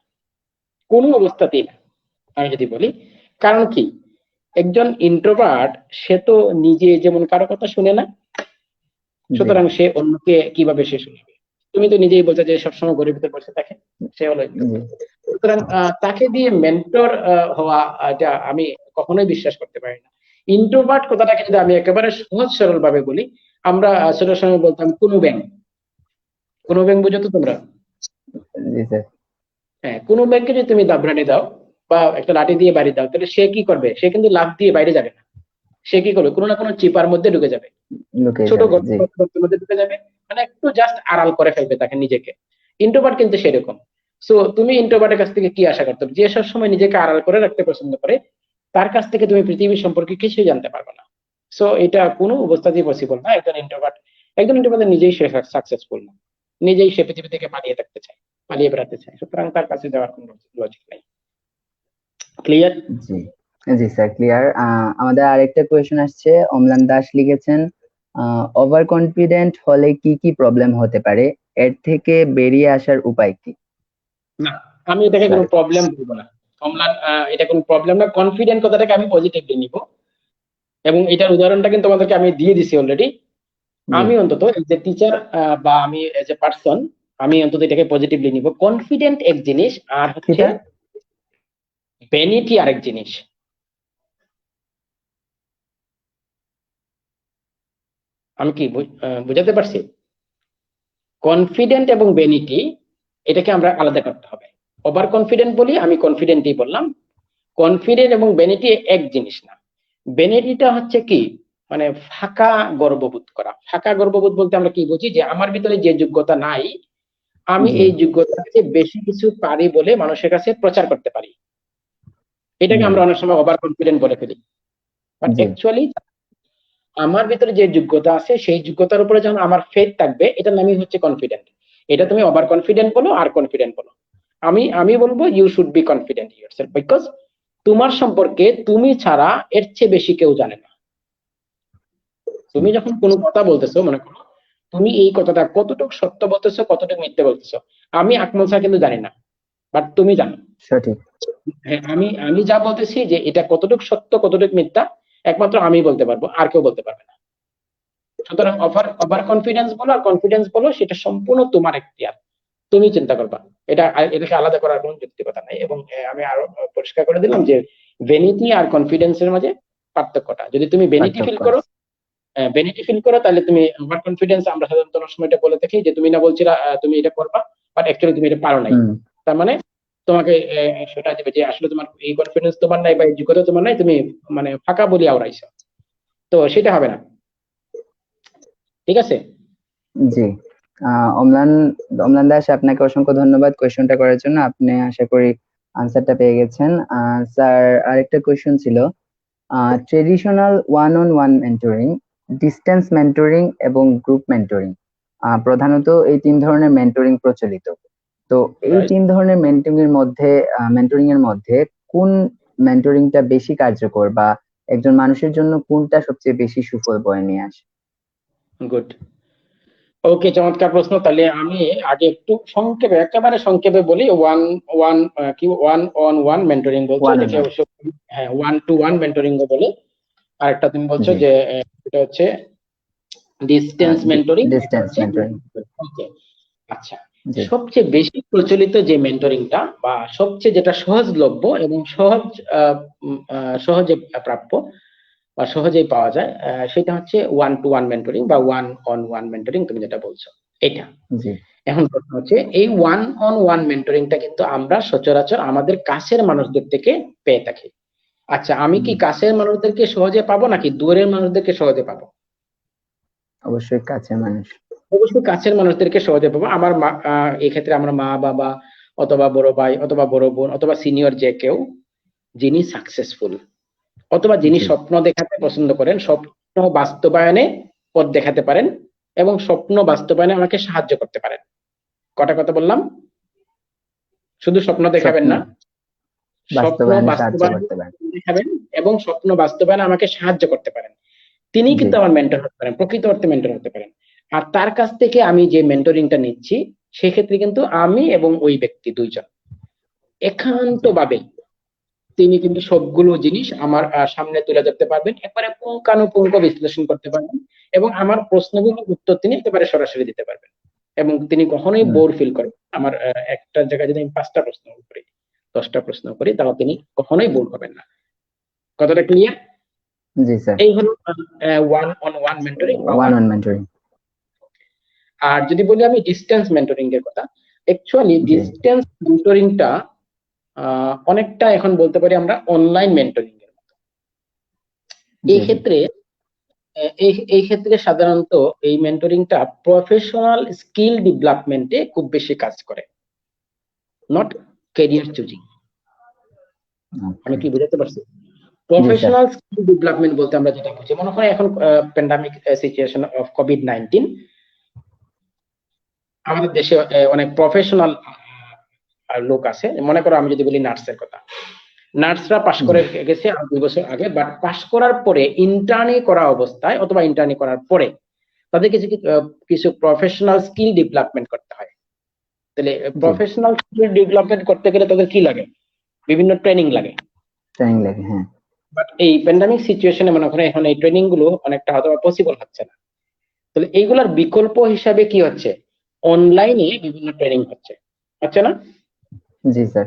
কোনো অবস্থাতেই না। আমি যদি বলি কারণ কি, একজন ইন্ট্রোভার্ট সে তো নিজে যেমন কারো কথা শুনে না, জি সুতরাং সে অন্যকে কিভাবে সে শুনবে? তুমি তো নিজেই বলছো যে সবসময় ঘরের ভিতরে বসে থাকে, সে হলো জি সুতরাং তাকে দিয়ে মেন্টর হওয়া, এটা আমি কখনোই বিশ্বাস করতে পারি না। ইন্ট্রোভার্ট কথাটাকে যদি আমি একেবারে সহজ সরল ভাবে বলি, আমরা ছোট সময় বলতাম কোনো ব্যাংক, কোনো ব্যাংক বুঝো তো তোমরা? জি স্যার। হ্যাঁ, কোনো ব্যাংকে যদি তুমি দাবরানি দাও বা একটা লাঠি দিয়ে বাড়ি দাও, তাহলে সে কি করবে? সে কিন্তু লাফ দিয়ে বাইরে যাবে না, সে কি করবে? কোনো না কোনো চিপার মধ্যে ঢুকে যাবে, লুকিয়ে ছোট যাবে। জি গর্তের মধ্যে ঢুকে যাবে, মানে একটু জাস্ট আড়াল করে ফেলবে তাকে নিজেকে। ইন্ট্রোভার্ট কিন্তু সেরকম। সো তুমি ইন্ট্রোভার্টের কাছ থেকে কি আশা করতে হবে? যে সবসময় নিজেকে আড়াল করে রাখতে পছন্দ করে, তার কাছ থেকে তুমি পৃথিবী সম্পর্কে কিছুই জানতে পারবে না। সো এটা কোনো অবস্থাতেই পসিবল না। একজন ইন্ট্রোভার্ট নিজেই সে সাকসেসফুল না, নিজেই সে পৃথিবী থেকে পালিয়ে থাকতে চায়, পালিয়ে বেড়াতে চায়, সুতরাং তার কাছে যাওয়ার কোনো লজিক নাই। ক্লিয়ার? জি জি স্যার, ক্লিয়ার। আমাদের আরেকটা কোয়েশ্চেন আসছে, অম্লান দাস লিখেছেন, ওভার কনফিডেন্ট হলে কি কি প্রবলেম হতে পারে, এর থেকে বেরিয়ে আসার উপায় কি? না, আমি এটাকে স্যার। কোনো প্রবলেম বলবো না অম্লান, এটা কোনো প্রবলেম না। কনফিডেন্ট কথাটাকে আমি পজিটিভলি নিব, এবং এটার উদাহরণটা কিন্তু তোমাদেরকে আমি দিয়ে দিছি অলরেডি। জি আমি অন্তত এজ এ টিচার বা আমি এজ এ পার্সন, আমি অন্তত এটাকে পজিটিভলি নিব। কনফিডেন্ট এক জিনিস, আর হচ্ছে সেটা। ভ্যানিটি আরেক জিনিস। আমি কি বুঝাতে পারছি? কনফিডেন্ট এবং ভ্যানিটি, এটাকে আমরা আলাদা করতে হবে। ওভার কনফিডেন্ট বলি, আমি কনফিডেন্টই বললাম। কনফিডেন্ট এবং ভ্যানিটি এক জিনিস না। ভ্যানিটিটা হচ্ছে কি, মানে ফাঁকা গর্ববোধ করা। ফাঁকা গর্ববোধ বলতে আমরা কি বুঝি? যে আমার ভিতরে যে যোগ্যতা নাই, আমি জি এই যোগ্যতার চেয়ে বেশি কিছু পারি বলে মানুষের কাছে প্রচার করতে পারি। এটাকে জি আমরা অনেক সময় ওভার কনফিডেন্ট বলে ফেলি। বাট জি অ্যাকচুয়ালি আমার ভিতরে যে যোগ্যতা আছে সেই যোগ্যতার উপরে যখন আমার ফেথ থাকবে, এটার নামই হচ্ছে কনফিডেন্ট। এটা তুমি ওভার কনফিডেন্ট বলো আর কনফিডেন্ট বলো, আমি বলবো you should be confident yourself, because তোমার সম্পর্কে তুমি ছাড়া এর চেয়ে বেশি কেউ জানে না। জি তুমি যখন কোনো কথা বলতেছো, মনে করো তুমি এই কথাটা কতটুকু সত্য বলতেছো, কতটুকু মিথ্যে বলতেছো, আমি আকমল স্যার কিন্তু জানি না, বাট তুমি জানো। সঠিক। হ্যাঁ, আমি যা বলতেছি যে এটা কতটুকু সত্য কতটুকু মিথ্যা, একমাত্র আমি বলতে পারবো, আর কেউ বলতে পারবে না। সুতরাং ওভার কনফিডেন্স বলো আর কনফিডেন্স বলো, সেটা সম্পূর্ণ তোমার এখতিয়ার, তুমি চিন্তা করবা। এটাকে আলাদা করার কোনো যৌক্তিকতা নাই। এবং আমি আরো পরিষ্কার করে দিলাম যে ভ্যানিটি আর কনফিডেন্সের মাঝে পার্থক্যটা, যদি তুমি ভ্যানিটি ফিল পার্থক্য করো, আছে। তাহলে তুমি ওভার কনফিডেন্স, আমরা সাধারণত অনেক সময় এটা বলে থাকি যে তুমি না বলছিলা তুমি এটা করবা, বাট অ্যাকচুয়ালি তুমি এটা পারো নাই। হুম। তার মানে তোমাকে সেটা দিবে যে আসলে তোমার এই কনফিডেন্স তোমার নাই বা এই যোগ্যতা তোমার নাই, তুমি মানে ফাঁকা বলি আওড়াইছো। তো সেটা হবে না, ঠিক আছে? জি। অম্লান অম্লান দাস, আপনাকে অসংখ্য ধন্যবাদ কোয়েশ্চনটা করার জন্য। আপনি আশা করি আনসারটা পেয়ে গেছেন। স্যার, আরেকটা কোয়েশ্চন ছিল, traditional one on one mentoring, distance mentoring এবং গ্রুপ মেন্টরিং, প্রধানত এই তিন ধরনের মেন্টরিং প্রচলিত। তো এই রাইট। তিন ধরনের মেন্টরিং এর মধ্যে কোন মেন্টরিংটা বেশি কার্যকর, বা একজন মানুষের জন্য কোনটা সবচেয়ে বেশি সুফল বয়ে নিয়ে আসে? গুড। ওকে, চমৎকার প্রশ্ন। তাহলে আমি আগে একটু সংক্ষেপে, একেবারে সংক্ষেপে বলি। ওয়ান ওয়ান কি ওয়ান অন ওয়ান মেন্টরিং বলছো, ওয়ান অন এটাকে ওয়ান। অবশ্য হ্যাঁ ওয়ান টু ওয়ান মেন্টরিং বলে। আরেকটা তুমি বলছো জি। যে এটা হচ্ছে ডিস্টেন্স মেন্টরিং, এটা ডিস্টেন্স হচ্ছে মেন্টরিং। ওকে। আচ্ছা, জি সবচেয়ে বেশি প্রচলিত যে মেন্টরিংটা বা সবচেয়ে যেটা সহজলভ্য এবং সহজে প্রাপ্য বা সহজেই পাওয়া যায়, সেটা হচ্ছে ওয়ান টু ওয়ান মেন্টরিং বা ওয়ান অন ওয়ান মেন্টরিং, তুমি যেটা বলছো এটা। জি এখন প্রশ্ন হচ্ছে, এই ওয়ান অন ওয়ান মেন্টরিংটা কিন্তু আমরা সচরাচর আমাদের কাছের মানুষদের থেকে পেয়ে থাকি। আচ্ছা, আমি কি হুম, কাছের মানুষদেরকে সহজে পাবো নাকি দূরের মানুষদেরকে সহজে পাবো? অবশ্যই কাছের মানুষ। অবশ্যই কাছের মানুষদেরকে সহজে পাবো। আমার মা, এক্ষেত্রে আমার মা বাবা অথবা বড় ভাই অথবা বড় বোন অথবা সিনিয়র যে কেউ, যিনি সাকসেসফুল অথবা যিনি জি স্বপ্ন দেখাতে পছন্দ করেন, স্বপ্ন বাস্তবায়নে পথ দেখাতে পারেন এবং স্বপ্ন বাস্তবায়নে আমাকে সাহায্য করতে পারেন। কটা কথা বললাম? শুধু স্বপ্ন দেখাবেন স্বপ্ন না, স্বপ্ন বাস্তবায়নে সাহায্য বাস্তবায়ন করতে পারে। দেখাবেন এবং স্বপ্ন বাস্তবায়নে আমাকে সাহায্য করতে পারেন। তিনি জি কিন্তু আমার মেন্টর হতে পারেন, প্রকৃত অর্থে মেন্টর হতে পারেন। আর তার কাছ থেকে আমি যে মেন্টরিংটা নিচ্ছি, সেক্ষেত্রে কিন্তু আমি এবং ওই ব্যক্তি দুইজন জি একান্তভাবে তিনি কিন্তু সবগুলো জিনিস আমার সামনে তুলে ধরতে পারবেন, একবারে পুঙ্খানুপুঙ্খ বিশ্লেষণ করতে পারবেন, এবং আমার প্রশ্নগুলোর উত্তর তিনি একেবারে সরাসরি দিতে পারবেন। এবং তিনি কখনোই হুম, বোর ফিল করেন না। আমার একটা জায়গায় যদি আমি 5টা প্রশ্ন করি, 10টা প্রশ্ন করি, তাও তিনি কখনোই বোর হবেন না। কথাটা ক্লিয়ার? জি স্যার। এই হলো ওয়ান অন ওয়ান মেন্টরিং বা ওয়ান ওয়ান। On mentoring. আর যদি বলি আমি ডিস্টেন্স মেন্টরিং এর কথা, অ্যাকচুয়ালি জি ডিস্টেন্স মেন্টরিংটা অনেকটা এখন বলতে পারি আমরা অনলাইন মেন্টরিং এর মতো। এই জি ক্ষেত্রে এই ক্ষেত্রে সাধারণত এই মেন্টরিংটা প্রফেশনাল স্কিল ডেভেলপমেন্টে খুব বেশি কাজ করে, নট ক্যারিয়ার চুজিং। আমি ওকে। কি বুঝাতে পারছি? জি স্যার। প্রফেশনাল স্কিল ডেভেলপমেন্ট বলতে আমরা যেটা বুঝি, মনে হয় এখন প্যান্ডামিক সিচুয়েশন অফ কোভিড-19, আমাদের দেশে অনেক প্রফেশনাল লোক আছে। মনে করো আমি যদি বলি নার্সের কথা, নার্সরা পাশ জি করে গেছে আর 2 বছর আগে, বাট পাশ করার পরে ইন্টার্নি করা অবস্থায় অথবা ইন্টার্নি করার পরে তাদের কিছু প্রফেশনাল স্কিল ডেভেলপমেন্ট করতে হয়। তাহলে জি প্রফেশনাল স্কিল ডেভেলপমেন্ট করতে গেলে তাদের কি লাগে? বিভিন্ন ট্রেনিং লাগে। ট্রেনিং লাগে, হ্যাঁ। বাট এই প্যান্ডামিক সিচুয়েশনে মনে করেন এখন এই ট্রেনিং গুলো অনেকটা হয়তো পসিবল হচ্ছে না। তাহলে এইগুলার বিকল্প হিসাবে কি হচ্ছে? অনলাইনে বিভিন্ন ট্রেনিং হচ্ছে না? জি স্যার।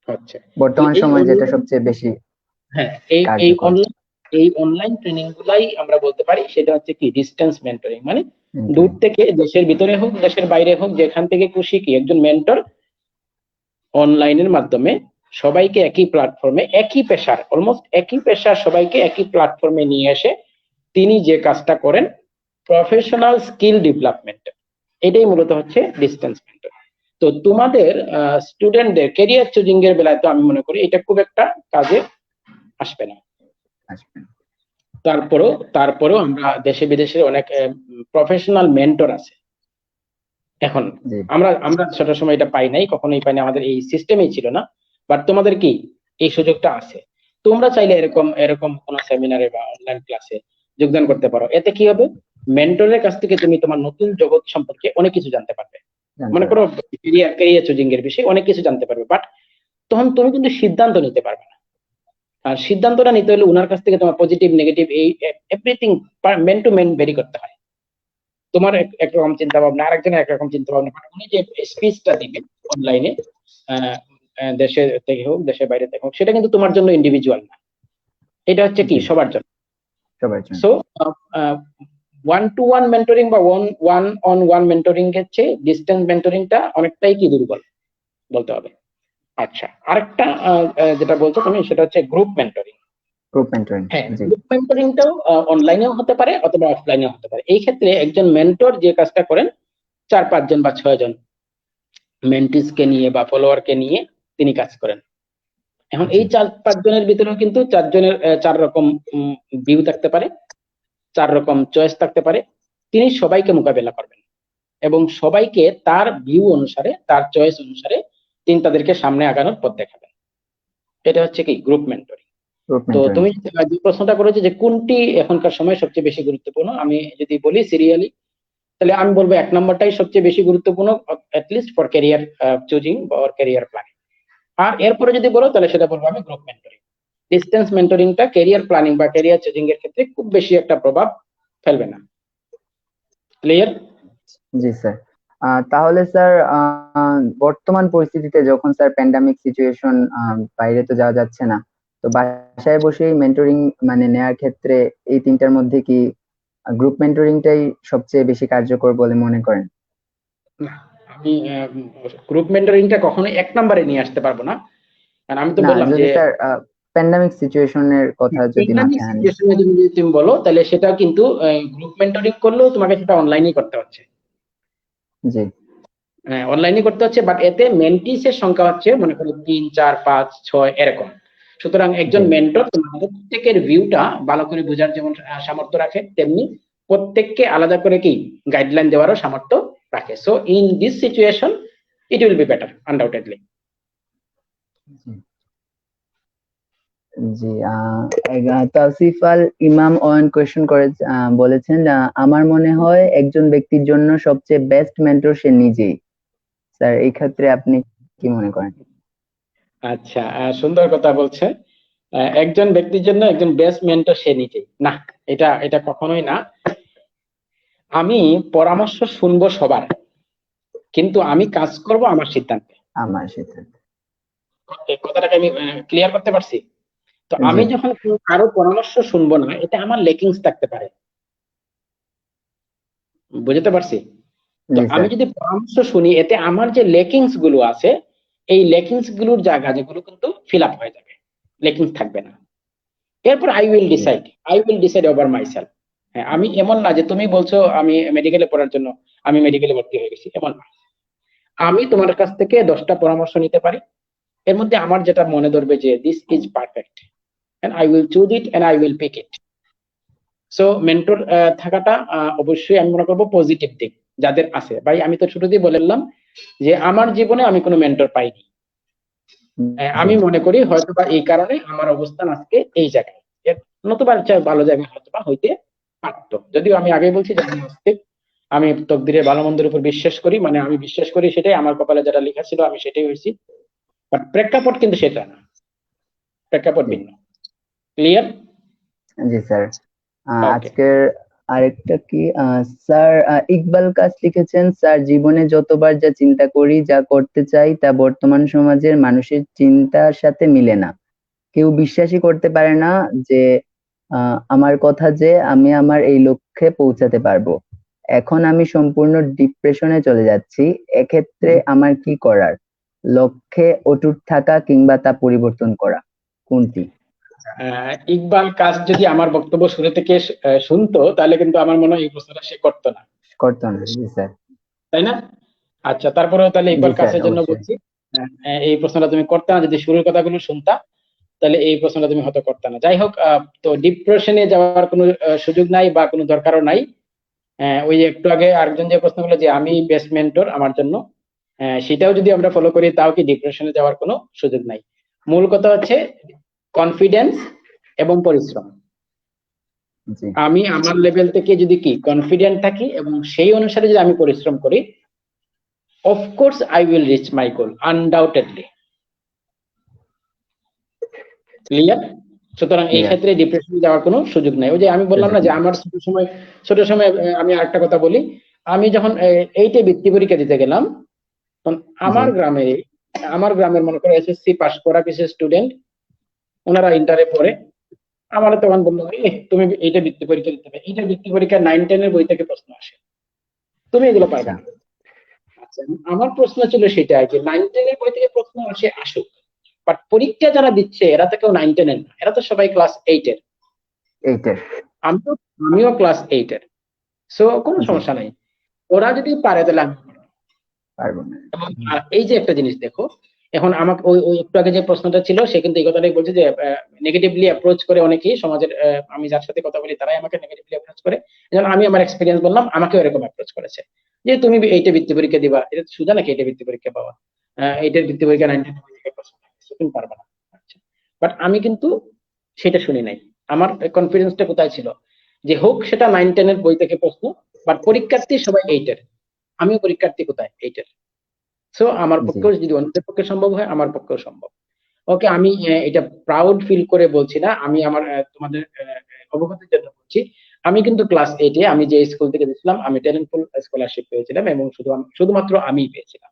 হচ্ছে। তাহলে বর্তমান এই সময় যেটা অনলাইন, সবচেয়ে বেশি হ্যাঁ, কার্যকর। এই অনলাইন ট্রেনিং গুলাই আমরা বলতে পারি সেটা হচ্ছে কি ডিস্টেন্স মেন্টরিং। মানে দূর মেন্টরিং। থেকে, দেশের ভিতরে হোক দেশের বাইরে হোক, যেখান থেকে খুশি কি একজন মেন্টর অনলাইনের মাধ্যমে সবাইকে একই প্ল্যাটফর্মে, একই পেশার, অলমোস্ট একই পেশার সবাইকে একই প্ল্যাটফর্মে নিয়ে এসে তিনি যে কাজটা করেন প্রফেশনাল স্কিল ডেভেলপমেন্ট, এটাই মূলত হচ্ছে ডিস্টেন্স মেন্টর। তো তোমাদের স্টুডেন্টদের ক্যারিয়ার চুজিং এর বেলায় তো আমি মনে করি এটা খুব একটা কাজে আসবে না। আসবেন। তারপরেও আমরা দেশে বিদেশে অনেক প্রফেশনাল মেন্টর আছে এখন। জি আমরা ছোট সময় এটা পাই নাই, কখনোই পাই না, আমাদের এই সিস্টেমেই ছিল না। বাট তোমাদের কি এই সুযোগটা আছে? তোমরা চাইলে এরকম এরকম কোন সেমিনারে বা অনলাইন ক্লাসে যোগদান করতে পারো। এতে কি হবে? মেন্টরের কাছ থেকে তুমি তোমার নতুন জগৎ সম্পর্কে অনেক কিছু জানতে পারবে। জানতে মনে করো পারবো। ক্যারিয়ার চুজিং এর বিষয়ে অনেক কিছু জানতে পারবে, বাট তখন তুমি কিন্তু সিদ্ধান্ত নিতে পারবে না। আর সিদ্ধান্তটা নিতে হলে উনার কাছ থেকে তোমার পজিটিভ নেগেটিভ এই everything men to men very করতে হয়। তোমার একরকম চিন্তা ভাবনা, আরেকজনের একরকম চিন্তা ভাবনা, মানে উনি যে স্পিচটা দিবেন অনলাইনে, দেশে থেকে হোক দেশের বাইরে থেকে হোক, সেটা কিন্তু তোমার জন্য ইন্ডিভিজুয়াল না, এটা হচ্ছে কি জি সবার জন্য। সবার জন্য। So one to one mentoring বা ওয়ান অন ওয়ান মেন্টরিং এর চেয়ে ডিস্টেন্স মেন্টরিংটা অনেকটাই কি দুর্বল বলতে হবে। আচ্ছা, আরেকটা যেটা বলছো তুমি সেটা হচ্ছে গ্রুপ মেন্টরিং। Group mentoring. হ্যাঁ, জি গ্রুপ মেন্টরিংটাও অনলাইনেও হতে পারে অথবা অফলাইনেও হতে পারে। এই ক্ষেত্রে একজন মেন্টর যে কাজটা করেন 4-5 জন বা 6 জন মেন্টিসকে নিয়ে বা ফলোয়ারকে নিয়ে তিনি কাজ করেন। এখন জি এই 4-5 জনের ভিতরেও কিন্তু 4 জনের 4 রকম ভিউ থাকতে পারে, 4 রকম চয়েস থাকতে পারে। তিনি সবাইকে মোকাবেলা করবেন এবং সবাইকে তার ভিউ অনুসারে, তার চয়েস অনুসারে তিনি তাদেরকে সামনে আগানোর পথ দেখাবেন। এটা হচ্ছে কি গ্রুপ মেন্টরিং। গ্রুপ তো মেন্টরিং। তুমি যে প্রশ্নটা করেছো যে কোনটি এখনকার সময় সবচেয়ে বেশি গুরুত্বপূর্ণ, আমি যদি বলি সিরিয়ালি, তাহলে আমি বলবো 1 নম্বরটাই সবচেয়ে বেশি গুরুত্বপূর্ণ, অ্যাটলিস্ট ফর ক্যারিয়ার চুজিং বা ক্যারিয়ার প্ল্যানিং। আর এরপরে যদি বলো তাহলে সেটা বলবো আমি গ্রুপ মেন্টরিং। ডিস্টেন্স মেন্টরিংটা ক্যারিয়ার প্ল্যানিং বা ক্যারিয়ার চুজিং এর ক্ষেত্রে খুব বেশি একটা প্রভাব ফেলবে না। ক্লিয়ার? জি স্যার। তাহলে স্যার, বর্তমান পরিস্থিতিতে যখন স্যার প্যান্ডামিক সিচুয়েশন, বাইরে তো যাওয়া যাচ্ছে না, তো বাসায় বসেই মেন্টরিং মানে নেয়ার ক্ষেত্রে এই তিনটার মধ্যে কি গ্রুপ মেন্টরিংটাই সবচেয়ে বেশি কার্যকর বলে মনে করেন? না, আমি গ্রুপ মেন্টরিংটা কখনোই 1 নম্বরে নিয়ে আসতে পারবো না, কারণ আমি তো না, বললাম যে যদি স্যার প্যান্ডামিক সিচুয়েশনের কথা যদি প্যান্ডামিক মাথায় আনি। সিচুয়েশনে যদি তুমি বলো তাহলে সেটা কিন্তু গ্রুপ মেন্টরিং করলেও তোমাকে সেটা অনলাইনেই করতে হচ্ছে। জি হ্যাঁ, অনলাইনে করতে হচ্ছে, বাট এতে মেন্টিসের সংখ্যা হচ্ছে মনে করো 3, 4, 5, 6 এরকম। সুতরাং একজন জি মেন্টর তোমার প্রত্যেকের ভিউটা ভালো করে বোঝার যেমন সামর্থ্য রাখে, তেমনি প্রত্যেককে আলাদা করে কি গাইডলাইন দেওয়ারও সামর্থ্য রাখে। So in this situation it will be better undoubtedly. জি। জি, তাওসিফ আল ইমাম অন কোয়েশ্চেন করে বলেছেন, আমার মনে হয় একজন ব্যক্তির জন্য সবচেয়ে বেস্ট মেন্টর সে নিজেই। স্যার, এই ক্ষেত্রে আপনি কি মনে করেন? আচ্ছা, সুন্দর কথা বলছে। একজন ব্যক্তির জন্য একজন বেস্ট মেন্টর সে নিজেই না, এটা এটা কখনোই না। আমি পরামর্শ শুনবো সবার, কিন্তু আমি কাজ করব আমার সিদ্ধান্তে। আমার সিদ্ধান্ত। এই কথাটাকে আমি ক্লিয়ার করতে পারছি? তো জি, আমি যখন কারো পরামর্শ শুনবো না, এটা আমার লেকিংস থাকতে পারে, বুঝতে পারছি? তো জি আমি স্যার। যদি পরামর্শ শুনি, এতে আমার যে লেকিংস গুলো আছে, এই লেকিংস গুলোর জায়গা যেগুলো কিন্তু ফিল আপ হয়ে যাবে, লেকিংস থাকবে না। এরপর জি, I will decide over myself. হ্যাঁ, আমি এমন না যে তুমি বলছো আমি মেডিকেলে পড়ার জন্য আমি মেডিকেলে ভর্তি হয়ে গেছি, এমন না। আমি তোমার কাছ থেকে 10টা পরামর্শ নিতে পারি, এর মধ্যে আমার যেটা মনে ধরবে যে this is perfect, and I will choose it and I will pick it. So mentor থাকাটা অবশ্যই আমি মনে করবো পজিটিভ দিক যাদের আছে। ভাই, আমি তো শুরুতেই বললাম যে আমার জীবনে আমি কোনো মেন্টর পাইনি। জি, আমি মনে করি হয়তোবা এই কারণে আমার অবস্থান আজকে এই জায়গায়, নতুবা চেয়ে ভালো জায়গায় হয়তোবা হইতে পারতো। যদিও আমি আগেই বলছি যে আমি নাস্তিক, আমি তকদিরের ভালো মন্দের উপর বিশ্বাস করি, মানে আমি বিশ্বাস করি সেটাই, আমার কপালে যেটা লেখা ছিল আমি সেটাই হয়েছি। বাট প্রেক্ষাপট কিন্তু সেটা না, প্রেক্ষাপট জি, ভিন্ন। ক্লিয়ার? জি স্যার। ওকে। আজকের আরেকটা কি, স্যার, ইকবাল কাশ লিখেছেন, স্যার জীবনে যতবার যা চিন্তা করি, যা করতে চাই, তা বর্তমান সমাজের মানুষের চিন্তার সাথে মিলে না। কেউ বিশ্বাসই করতে পারে না যে আমার কথা যে আমি আমার এই লক্ষ্যে পৌঁছাতে পারবো। এখন আমি সম্পূর্ণ ডিপ্রেশনে চলে যাচ্ছি। এক্ষেত্রে আমার কি করার? লক্ষ্যে অটুট থাকা কিংবা তা পরিবর্তন করা, কোনটি? ইকবাল কাজ যদি আমার বক্তব্য শুরু থেকে শুনতো, তাহলে কিন্তু আমার মনে হয় এই প্রশ্নটা সে করতো না, করতো না, জি স্যার। তাই না? আচ্ছা, তারপরেও তাহলে জি ইকবাল স্যার, কাছের জন্য অবশ্যই। বলছি, এই প্রশ্নটা তুমি করতে না, যদি শুরুর কথাগুলো শুনতা তাহলে এই প্রশ্নটা তুমি হয়তো করতে না। যাই হোক, তো ডিপ্রেশনে যাওয়ার কোনো সুযোগ নাই বা কোনো দরকারও নাই। ওই যে একটু আগে আরেকজন যে প্রশ্ন করলো যে আমি বেস্ট মেন্টর আমার জন্য, সেটাও যদি আমরা ফলো করি তাও কি ডিপ্রেশনে যাওয়ার কোনো সুযোগ নাই। মূল কথা হচ্ছে কনফিডেন্স এবং পরিশ্রম। জি, আমি আমার লেভেল থেকে যদি কি কনফিডেন্ট থাকি এবং সেই অনুসারে যদি আমি পরিশ্রম করি, of course I will reach my goal undoubtedly. Clear? সুতরাং এই ক্লিয়ার। ক্ষেত্রে ডিপ্রেশনে যাওয়ার কোনো সুযোগ নাই। ওই যে আমি বললাম সুযোগ না যে নেই। আমার ছোট সময় আমি আরেকটা কথা বলি। আমি যখন এইটে বৃত্তি পরীক্ষা দিতে গেলাম, তখন জি, আমার গ্রামের মনে করো এসএসসি পাস করা কিছু স্টুডেন্ট, ওনারা ইন্টারে পড়ে, আমার তখন বললো তুমি এইটা বৃত্তি পরীক্ষা দিতে হবে, এইটা বৃত্তি পরীক্ষা 9-10 এর বই থেকে প্রশ্ন আসে, তুমি এগুলো পারবে আচ্ছা, না। আচ্ছা, আমার প্রশ্ন ছিল সেটা যে 9-10 এর বই থেকে প্রশ্ন আসে আসুক, বাট পরীক্ষা যারা দিচ্ছে এরা তো কেউ 9-10 এর না, এরা তো সবাই ক্লাস 8 এর। এইটার। আমিও আমিও ক্লাস 8 এর। সো কোনো জি, সমস্যা নাই, ওরা যদি পারে তাহলে আমি পারবো। পারবো না। এবং এই যে একটা জিনিস দেখো, এখন আমাকে ওই ওই একটু আগে যে প্রশ্নটা ছিল সে কিন্তু এই কথাটাই বলছে যে নেগেটিভলি অ্যাপ্রোচ করে অনেকেই সমাজের, আমি যার সাথে কথা বলি তারাই আমাকে নেগেটিভলি অ্যাপ্রোচ করে। যেমন আমি আমার এক্সপিরিয়েন্স বললাম, আমাকেও এরকম অ্যাপ্রোচ করেছে যে তুমি এইটা বৃত্তি পরীক্ষা দিবা, এটা তো সোজা নাকি এটা বৃত্তি পরীক্ষা পাওয়া, এইটার বৃত্তি পরীক্ষা 9-10 থেকে প্রশ্ন আসছে, তুমি পারবে না। আচ্ছা, বাট আমি কিন্তু সেটা শুনি নাই। আমার কনফিডেন্সটা কোথায় ছিল, যে হোক সেটা 9-10 এর বই থেকে প্রশ্ন, বাট পরীক্ষার্থী সবাই 8 এর, আমিও পরীক্ষার্থী কোথায় 8 এর। সো আমার জি, পক্ষেও যদি অন্যদের পক্ষে সম্ভব হয়, আমার পক্ষেও সম্ভব। ওকে, আমি এটা প্রাউড ফিল করে বলছি না, আমি আমার তোমাদের অবগতির জন্য বলছি। আমি কিন্তু ক্লাস 8-এ আমি যে স্কুল থেকে দিয়েছিলাম, আমি ট্যালেন্টফুল স্কলারশিপ পেয়েছিলাম এবং শুধুমাত্র আমিই পেয়েছিলাম,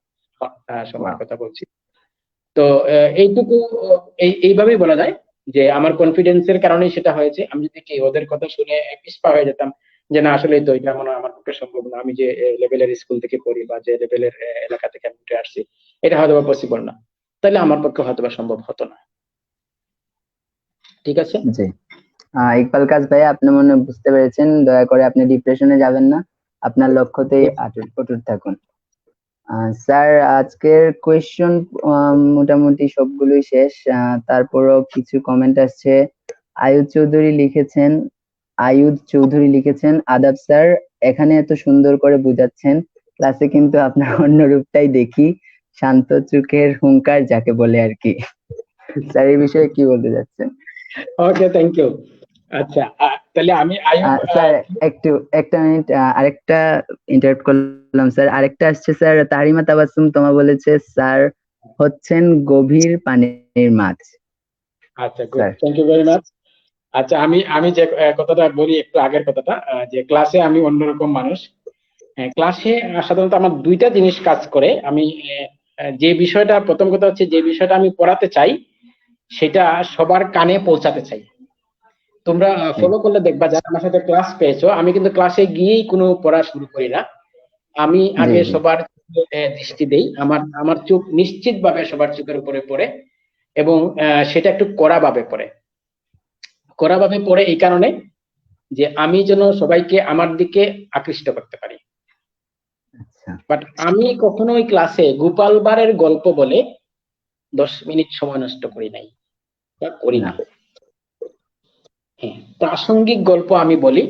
সময়ের ওয়াও। কথা বলছি। তো এইটুকু, এইভাবেই বলা যায় যে আমার কনফিডেন্সের কারণেই সেটা হয়েছে। আমি যদি কি ওদের কথা শুনে পিছপা হয়ে যেতাম যে না আসলে তো এটা মনে হয় আমার পক্ষে সম্ভব না, আমি যে লেভেলের স্কুল থেকে পড়ি বা যে লেভেলের এলাকা থেকে আমি উঠে আসছি, এটা হয়তো পসিবল না, তাহলে আমার পক্ষে হয়তো সম্ভব হতো না। ঠিক আছে। জি, ইকবাল কাজ ভাই, আপনি মনে হয় বুঝতে পেরেছেন। দয়া করে আপনি ডিপ্রেশনে যাবেন না, আপনার লক্ষ্যতেই অটুট থাকুন। স্যার, আজকের কোয়েশ্চন মোটামুটি সবগুলোই শেষ। তারপরও কিছু কমেন্ট আসছে। আয়ুব চৌধুরী লিখেছেন আয়ুব চৌধুরী লিখেছেন, আদাব স্যার, এখানে এত সুন্দর করে বুঝাচ্ছেন, ক্লাসে কিন্তু আপনার অন্য রূপটাই দেখি, শান্ত চোখের হুংকার যাকে বলে আর কি। স্যার, এই বিষয়ে কি বলতে যাচ্ছেন? ওকে, থ্যাংক ইউ। আচ্ছা, তাহলে আমি আইয়ুব, স্যার একটু একটা মিনিট, আরেকটা ইন্টারাপ্ট করলাম স্যার। আরেকটা আসছে স্যার, তারিমা তাবাসসুম তোমা বলেছে স্যার হচ্ছেন গভীর পানির মাছ। আচ্ছা, good, sir thank you very much. আচ্ছা, আমি আমি যে কথাটা বলি একটু আগের কথাটা, যে ক্লাসে আমি অন্যরকম মানুষ। ক্লাসে সাধারণত আমার দুইটা জিনিস কাজ করে। আমি যে বিষয়টা, প্রথম কথা হচ্ছে যে বিষয়টা আমি পড়াতে চাই সেটা সবার কানে পৌঁছাতে চাই। তোমরা জি ফলো করলে দেখবা, যারা আমার সাথে ক্লাস পেয়েছো, আমি কিন্তু ক্লাসে গিয়েই কোনো পড়া শুরু করি না। আমি জি আগে জি সবার চোখে, দৃষ্টি দেই। আমার চোখ নিশ্চিতভাবে সবার চোখের উপরে পড়ে, এবং সেটা একটু কড়াভাবে পড়ে। কড়াভাবে পড়ে এই কারণে যে আমি যেন সবাইকে আমার দিকে আকৃষ্ট করতে পারি। আচ্ছা বাট আমি কখনোই ক্লাসে গোপাল ভাঁড়ের গল্প বলে 10 মিনিট সময় নষ্ট করি নাই বা করি না না। হ্যাঁ, প্রাসঙ্গিক গল্প আমি বলি,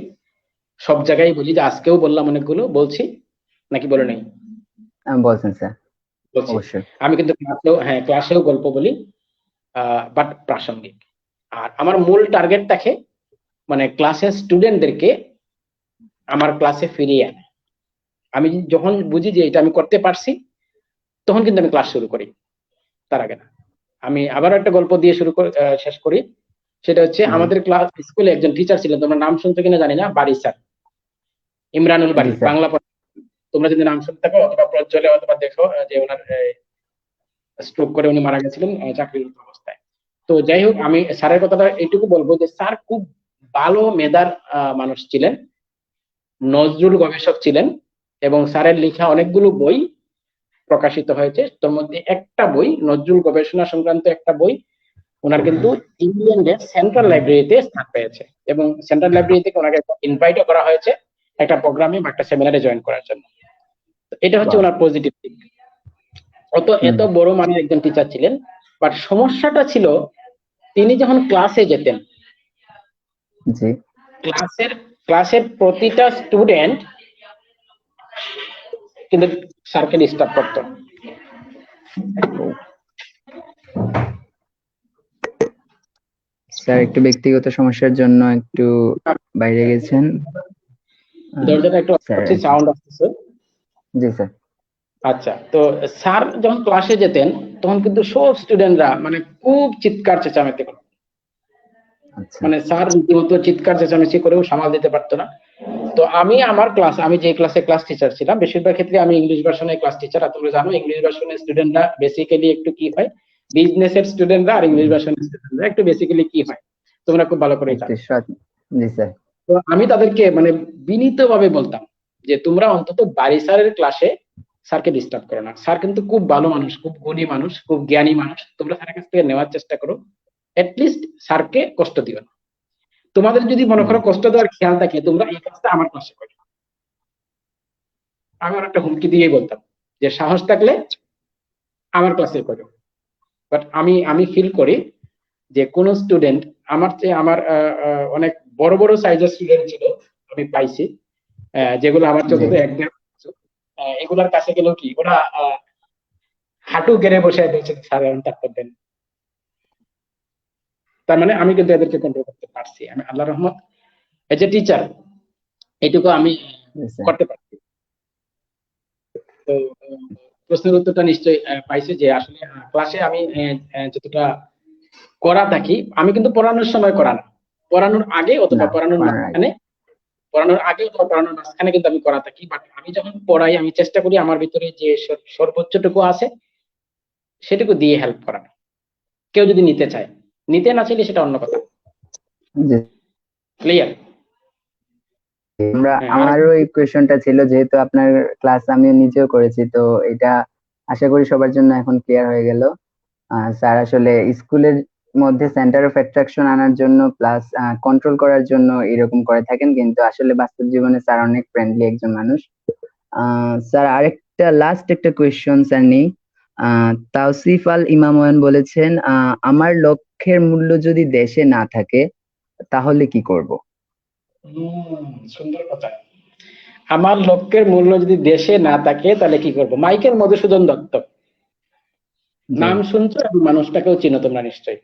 সব জায়গায় বলি, যে আজকেও বললাম, অনেকগুলো বলছি নাকি বলে নাই? বলছেন স্যার, বলছি। অবশ্যই। আমি কিন্তু ক্লাসেও, হ্যাঁ, ক্লাসেও গল্প বলি, বাট প্রাসঙ্গিক। আর আমার মূল টার্গেট থাকে, মানে ক্লাসের স্টুডেন্টদেরকে আমার ক্লাসে ফিরিয়ে আনা। আমি যখন বুঝি যে এটা আমি করতে পারছি, তখন কিন্তু আমি ক্লাস শুরু করি, তার আগে না। আমি আবার একটা গল্প দিয়ে শেষ করি। সেটা হচ্ছে, জি আমাদের ক্লাস স্কুলে একজন টিচার ছিলেন, তোমরা নাম শুনছো কিনা জানি না, বাড়ি স্যার, ইমরানুল জি বাড়ি, স্যার। বাংলা পড়া। তোমরা যদি নাম শুনতে থাকো অথবা প্রজ্জ্বলে অথবা দেখো, যে ওনার স্ট্রোক করে উনি মারা গেছিলেন চাকরিরত অবস্থায়। তো যাই হোক, আমি স্যারের কথাটা এইটুকু বলবো যে স্যার খুব ভালো মেধার মানুষ ছিলেন, নজরুল গবেষক ছিলেন, এবং স্যারের লেখা অনেকগুলো বই প্রকাশিত হয়েছে। তোর মধ্যে একটা বই, নজরুল গবেষণা সংক্রান্ত একটা বই, ওনার কিন্তু ইংল্যান্ডের সেন্ট্রাল লাইব্রেরিতে স্থান পেয়েছে, এবং সেন্ট্রাল লাইব্রেরি থেকে ওনাকে ইনভাইটও করা হয়েছে একটা প্রোগ্রামে বা একটা সেমিনারে জয়েন করার জন্য। এটা হচ্ছে বাহ। ওনার পজিটিভ দিক। এত হুম। বড় মানের একজন টিচার ছিলেন, বাট সমস্যাটা ছিল, তিনি যখন ক্লাসে যেতেন, জি ক্লাসের ক্লাসের প্রতিটা স্টুডেন্ট কিন্তু স্যারকে ডিস্টার্ব করতো। স্যার একটু ব্যক্তিগত সমস্যার জন্য একটু বাইরে গেছেন। দরজাটা একটু স্যার সাউন্ড আসতেছে। জি স্যার। আচ্ছা, তো স্যার যখন ক্লাসে যেতেন, তখন কিন্তু সব স্টুডেন্টরা মানে খুব চিৎকার চেঁচামেচি করতো। আচ্ছা মানে স্যার রীতিমতো চিৎকার চেঁচামেচি করেও সামাল দিতে পারতো না। তো আমি যে ক্লাসে ক্লাস টিচার ছিলাম, বেশিরভাগ ক্ষেত্রে আমি ইংলিশ ভার্সনের ক্লাস টিচার। আর তোমরা জানো, ইংলিশ ভার্সনের স্টুডেন্টরা বেসিক্যালি একটু কি হয়, বিজনেসের স্টুডেন্টরা আর ইংলিশ ভার্সনের স্টুডেন্টরা একটু বেসিক্যালি কি হয়, তোমরা খুব ভালো করেই একটু জানো। জি স্যার। তো আমি তাদেরকে মানে বিনীতভাবে বলতাম যে তোমরা অন্তত বাড়ি স্যারের ক্লাসে স্যারকে ডিস্টার্ব করো না। স্যার কিন্তু খুব ভালো মানুষ, খুব গুণী মানুষ, খুব জ্ঞানী মানুষ। তোমরা স্যারের কাছ থেকে নেওয়ার চেষ্টা করো, লিস্ট স্যারকে কষ্ট দিও না। তোমাদের যদি মনে জি করো কষ্ট দেওয়ার খেয়াল থাকে, তোমরা এই কাজটা আমার ক্লাসে করো। আমি একটা হুমকি দিয়েই বলতাম যে সাহস থাকলে আমার ক্লাসে করো। বাট আমি আমি ফিল করি যে কোন স্টুডেন্ট আমার চেয়ে, আমার অনেক বড় বড় সাইজের স্টুডেন্ট ছিল, আমি পাইছি, যেগুলো আমার জি চোখে এক দেড় বছর, এগুলার কাছে গেলেও কি ওরা হাঁটু গেড়ে বসে দিয়েছে সাধারণ তাৎপর্য দেন। তার মানে আমি কিন্তু এদেরকে কন্ট্রোল করতে পারছি, আমি আল্লাহ রহমত এজ এ টিচার এইটুকু আমি জি স্যার। করতে পারছি। তো প্রশ্নের উত্তরটা নিশ্চয়ই পাইছি, যে আসলে ক্লাসে আমি যতটা করা থাকি, আমি কিন্তু পড়ানোর সময় করা না, পড়ানোর আগে অথবা না পড়ানোর করার আগে। মাঝখানে, কিন্তু আমি করা থাকি। বাট আমি যখন পড়াই, আমি চেষ্টা করি আমার ভিতরে যে সর্বোচ্চটুকু আছে সেটুকু দিয়ে হেল্প করা। কেউ যদি নিতে চায়, নিতে না চাইলে সেটা অন্য কথা। জি ক্লিয়ার? হ্যাঁ, আর আমারও এই কোয়েশনটা ছিল, যেহেতু আপনার ক্লাস আমি নিজেও করেছি, তো এটা আশা করি সবার জন্য এখন ক্লিয়ার হয়ে গেল। স্যার আসলে স্কুলের মধ্যে সেন্টার অফ অ্যাট্রাকশন আনার জন্য প্লাস কন্ট্রোল করার জন্য এরকম করে থাকেন, কিন্তু আসলে বাস্তব জীবনে স্যার অনেক ফ্রেন্ডলি একজন মানুষ। স্যার আরেকটা লাস্ট একটা কোয়েশ্চন স্যার নেই। তাওসিফ আল ইমাময়ন বলেছেন, আমার লক্ষ্যের মূল্য যদি দেশে না থাকে তাহলে কি করব? সুন্দর কথা। আমার লক্ষ্যের মূল্য যদি দেশে না থাকে তাহলে কি করব? মাইকেল মধুসূদন দত্ত, জি নাম শুনছো এবং মানুষটাকেও চিনো তোমরা নিশ্চয়ই।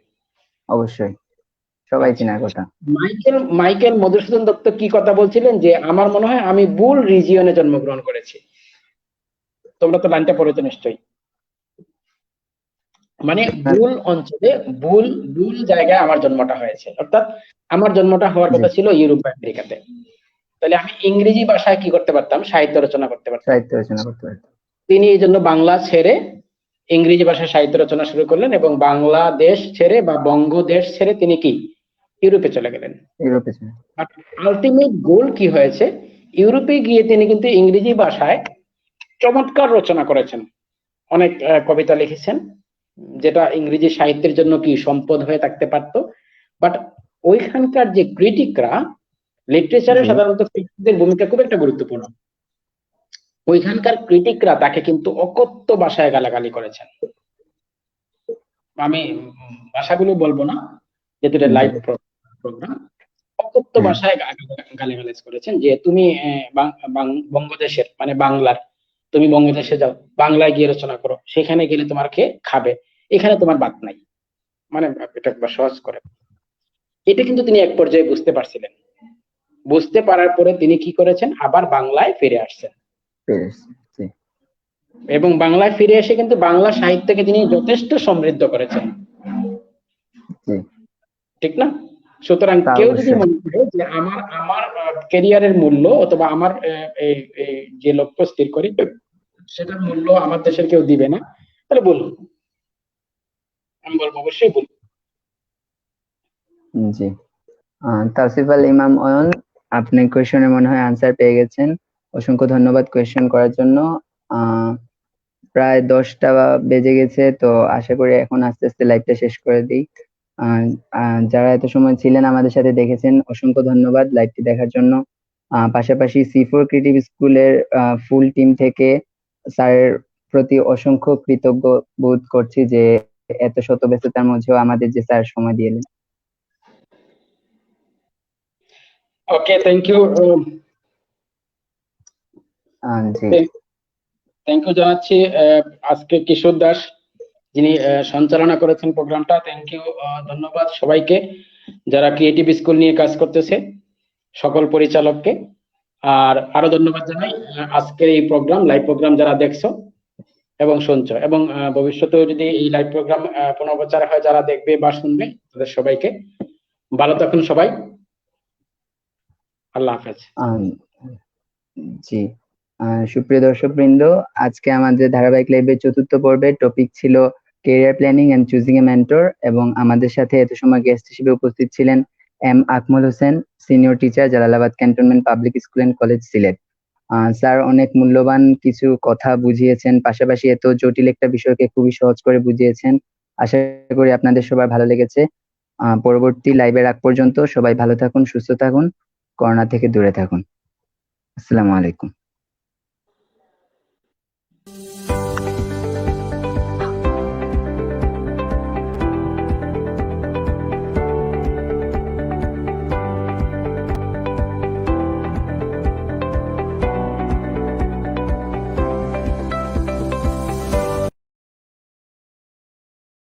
অবশ্যই। সবাই আচ্ছা, চেনার কথা। মাইকেল মাইকেল মধুসূদন দত্ত কি কথা বলছিলেন যে আমার মনে হয় আমি বুল রিজিয়নে জন্মগ্রহণ করেছি। তোমরা তো লাইনটা পড়েছো নিশ্চয়ই। মানে আপনার বুল অঞ্চলে, বুল বুল জায়গায় আমার জন্মটা হয়েছে, অর্থাৎ আমার জন্মটা হওয়ার জি কথা ছিল ইউরোপ বা আমেরিকাতে। তাহলে আমি ইংরেজি ভাষায় কি করতে পারতাম, সাহিত্য রচনা করতে পারতাম। সাহিত্য রচনা করতে পারতেন। তিনি এই জন্য বাংলা ছেড়ে ইংরেজি ভাষায় সাহিত্য রচনা শুরু করলেন এবং বাংলাদেশ ছেড়ে বা বঙ্গদেশ ছেড়ে তিনি কি ইউরোপে চলে গেলেন। ইউরোপে ছিল। বাট আলটিমেট গোল কি হয়েছে, ইউরোপে গিয়ে তিনি কিন্তু ইংরেজি ভাষায় চমৎকার রচনা করেছেন, অনেক কবিতা লিখেছেন, যেটা ইংরেজি সাহিত্যের জন্য কি সম্পদ হয়ে থাকতে পারতো। বাট ওইখানকার যে ক্রিটিকরা, লিটারেচারে জি সাধারণত ক্রিটিকদের ভূমিকা খুব একটা গুরুত্বপূর্ণ, ওইখানকার ক্রিটিকরা তাকে কিন্তু অকথ্য ভাষায় গালাগালি করেছেন। আমি ভাষাগুলো বলবো না, যেহেতু এটা জি লাইভ প্রোগ্রাম। অকথ্য হ্যাঁ ভাষায় গালিগালাজ করেছেন যে তুমি বঙ্গদেশের মানে বাংলার, তুমি বঙ্গদেশে যাও, বাংলায় গিয়ে রচনা করো, সেখানে গেলে তোমার কে খাবে, এখানে তোমার বাত নাই। মানে এটা একবার সহজ করে, এটা কিন্তু তিনি এক পর্যায়ে বুঝতে পারছিলেন। বুঝতে পারার পরে তিনি কি করেছেন, আবার বাংলায় ফিরে আসছেন পেরেছি। জি এবং বাংলায় ফিরে এসে কিন্তু বাংলা সাহিত্যকে তিনি যথেষ্ট সমৃদ্ধ করেছেন, জি ঠিক না? সুতরাং তা কেউ যদি অবশ্যই। মনে করে যে আমার আমার ক্যারিয়ারের মূল্য অথবা আমার এই এই যে লক্ষ্য স্থির করি সেটার মূল্য আমার দেশের কেউ দিবে না, তাহলে বলুন, আমি বলবো অবশ্যই বলুন। জি তাওসিফ আল ইমাম অয়ন, আপনি কোয়েশনের মনে হয় আনসার পেয়ে গেছেন। অসংখ্য ধন্যবাদ কোয়েশন করার জন্য। আহ প্রায় 10টা বেজে গেছে, তো আশা করি এখন আস্তে আস্তে লাইভটা শেষ করে দিই। যারা এত সময় ছিলেন আমাদের সাথে দেখেছেন, অসংখ্য ধন্যবাদ লাইভটি দেখার জন্য। পাশাপাশি C4 ক্রিয়েটিভ স্কুলের ফুল টিম থেকে স্যারের প্রতি অসংখ্য কৃতজ্ঞ বোধ করছি যে এত শত ব্যস্ততার মধ্যেও আমাদের যে স্যার সময় দিলেন। Okay, thank you. জি থ্যাংক ইউ জানাচ্ছি আজকে কিশোর দাস, যিনি সঞ্চালনা করেছেন প্রোগ্রামটা। থ্যাংক ইউ, ধন্যবাদ সবাইকে যারা ক্রিয়েটিভ স্কুল নিয়ে কাজ করতেছে, সকল পরিচালককে। আর আরো ধন্যবাদ জানাই আজকের এই প্রোগ্রাম, লাইভ প্রোগ্রাম যারা দেখছো এবং শুনছো, এবং ভবিষ্যতেও যদি এই লাইভ প্রোগ্রাম পুনঃপ্রচার হয়, যারা দেখবে বা শুনবে তাদের সবাইকে ভালো থাকুন সবাই। আল্লাহ হাফেজ। আম, জি সুপ্রিয় দর্শকবৃন্দ, আজকে আমাদের ধারাবাহিক লাইভের চতুর্থ পর্বের টপিক ছিল career planning and choosing a mentor, এবং আমাদের সাথে এত সময় গেস্ট হিসেবে উপস্থিত ছিলেন M Akmal Hossain, senior teacher, Jalalabad cantonment public school and college, Sylhet. Sir অনেক মূল্যবান কিছু কথা বুঝিয়েছেন, পাশাপাশি এত জটিল একটা বিষয়কে খুবই সহজ করে বুঝিয়েছেন। আশা করি আপনাদের সবার ভালো লেগেছে। পরবর্তী লাইভের আগ পর্যন্ত সবাই ভালো থাকুন, সুস্থ থাকুন, করোনা থেকে দূরে থাকুন। আসসালামু আলাইকুম।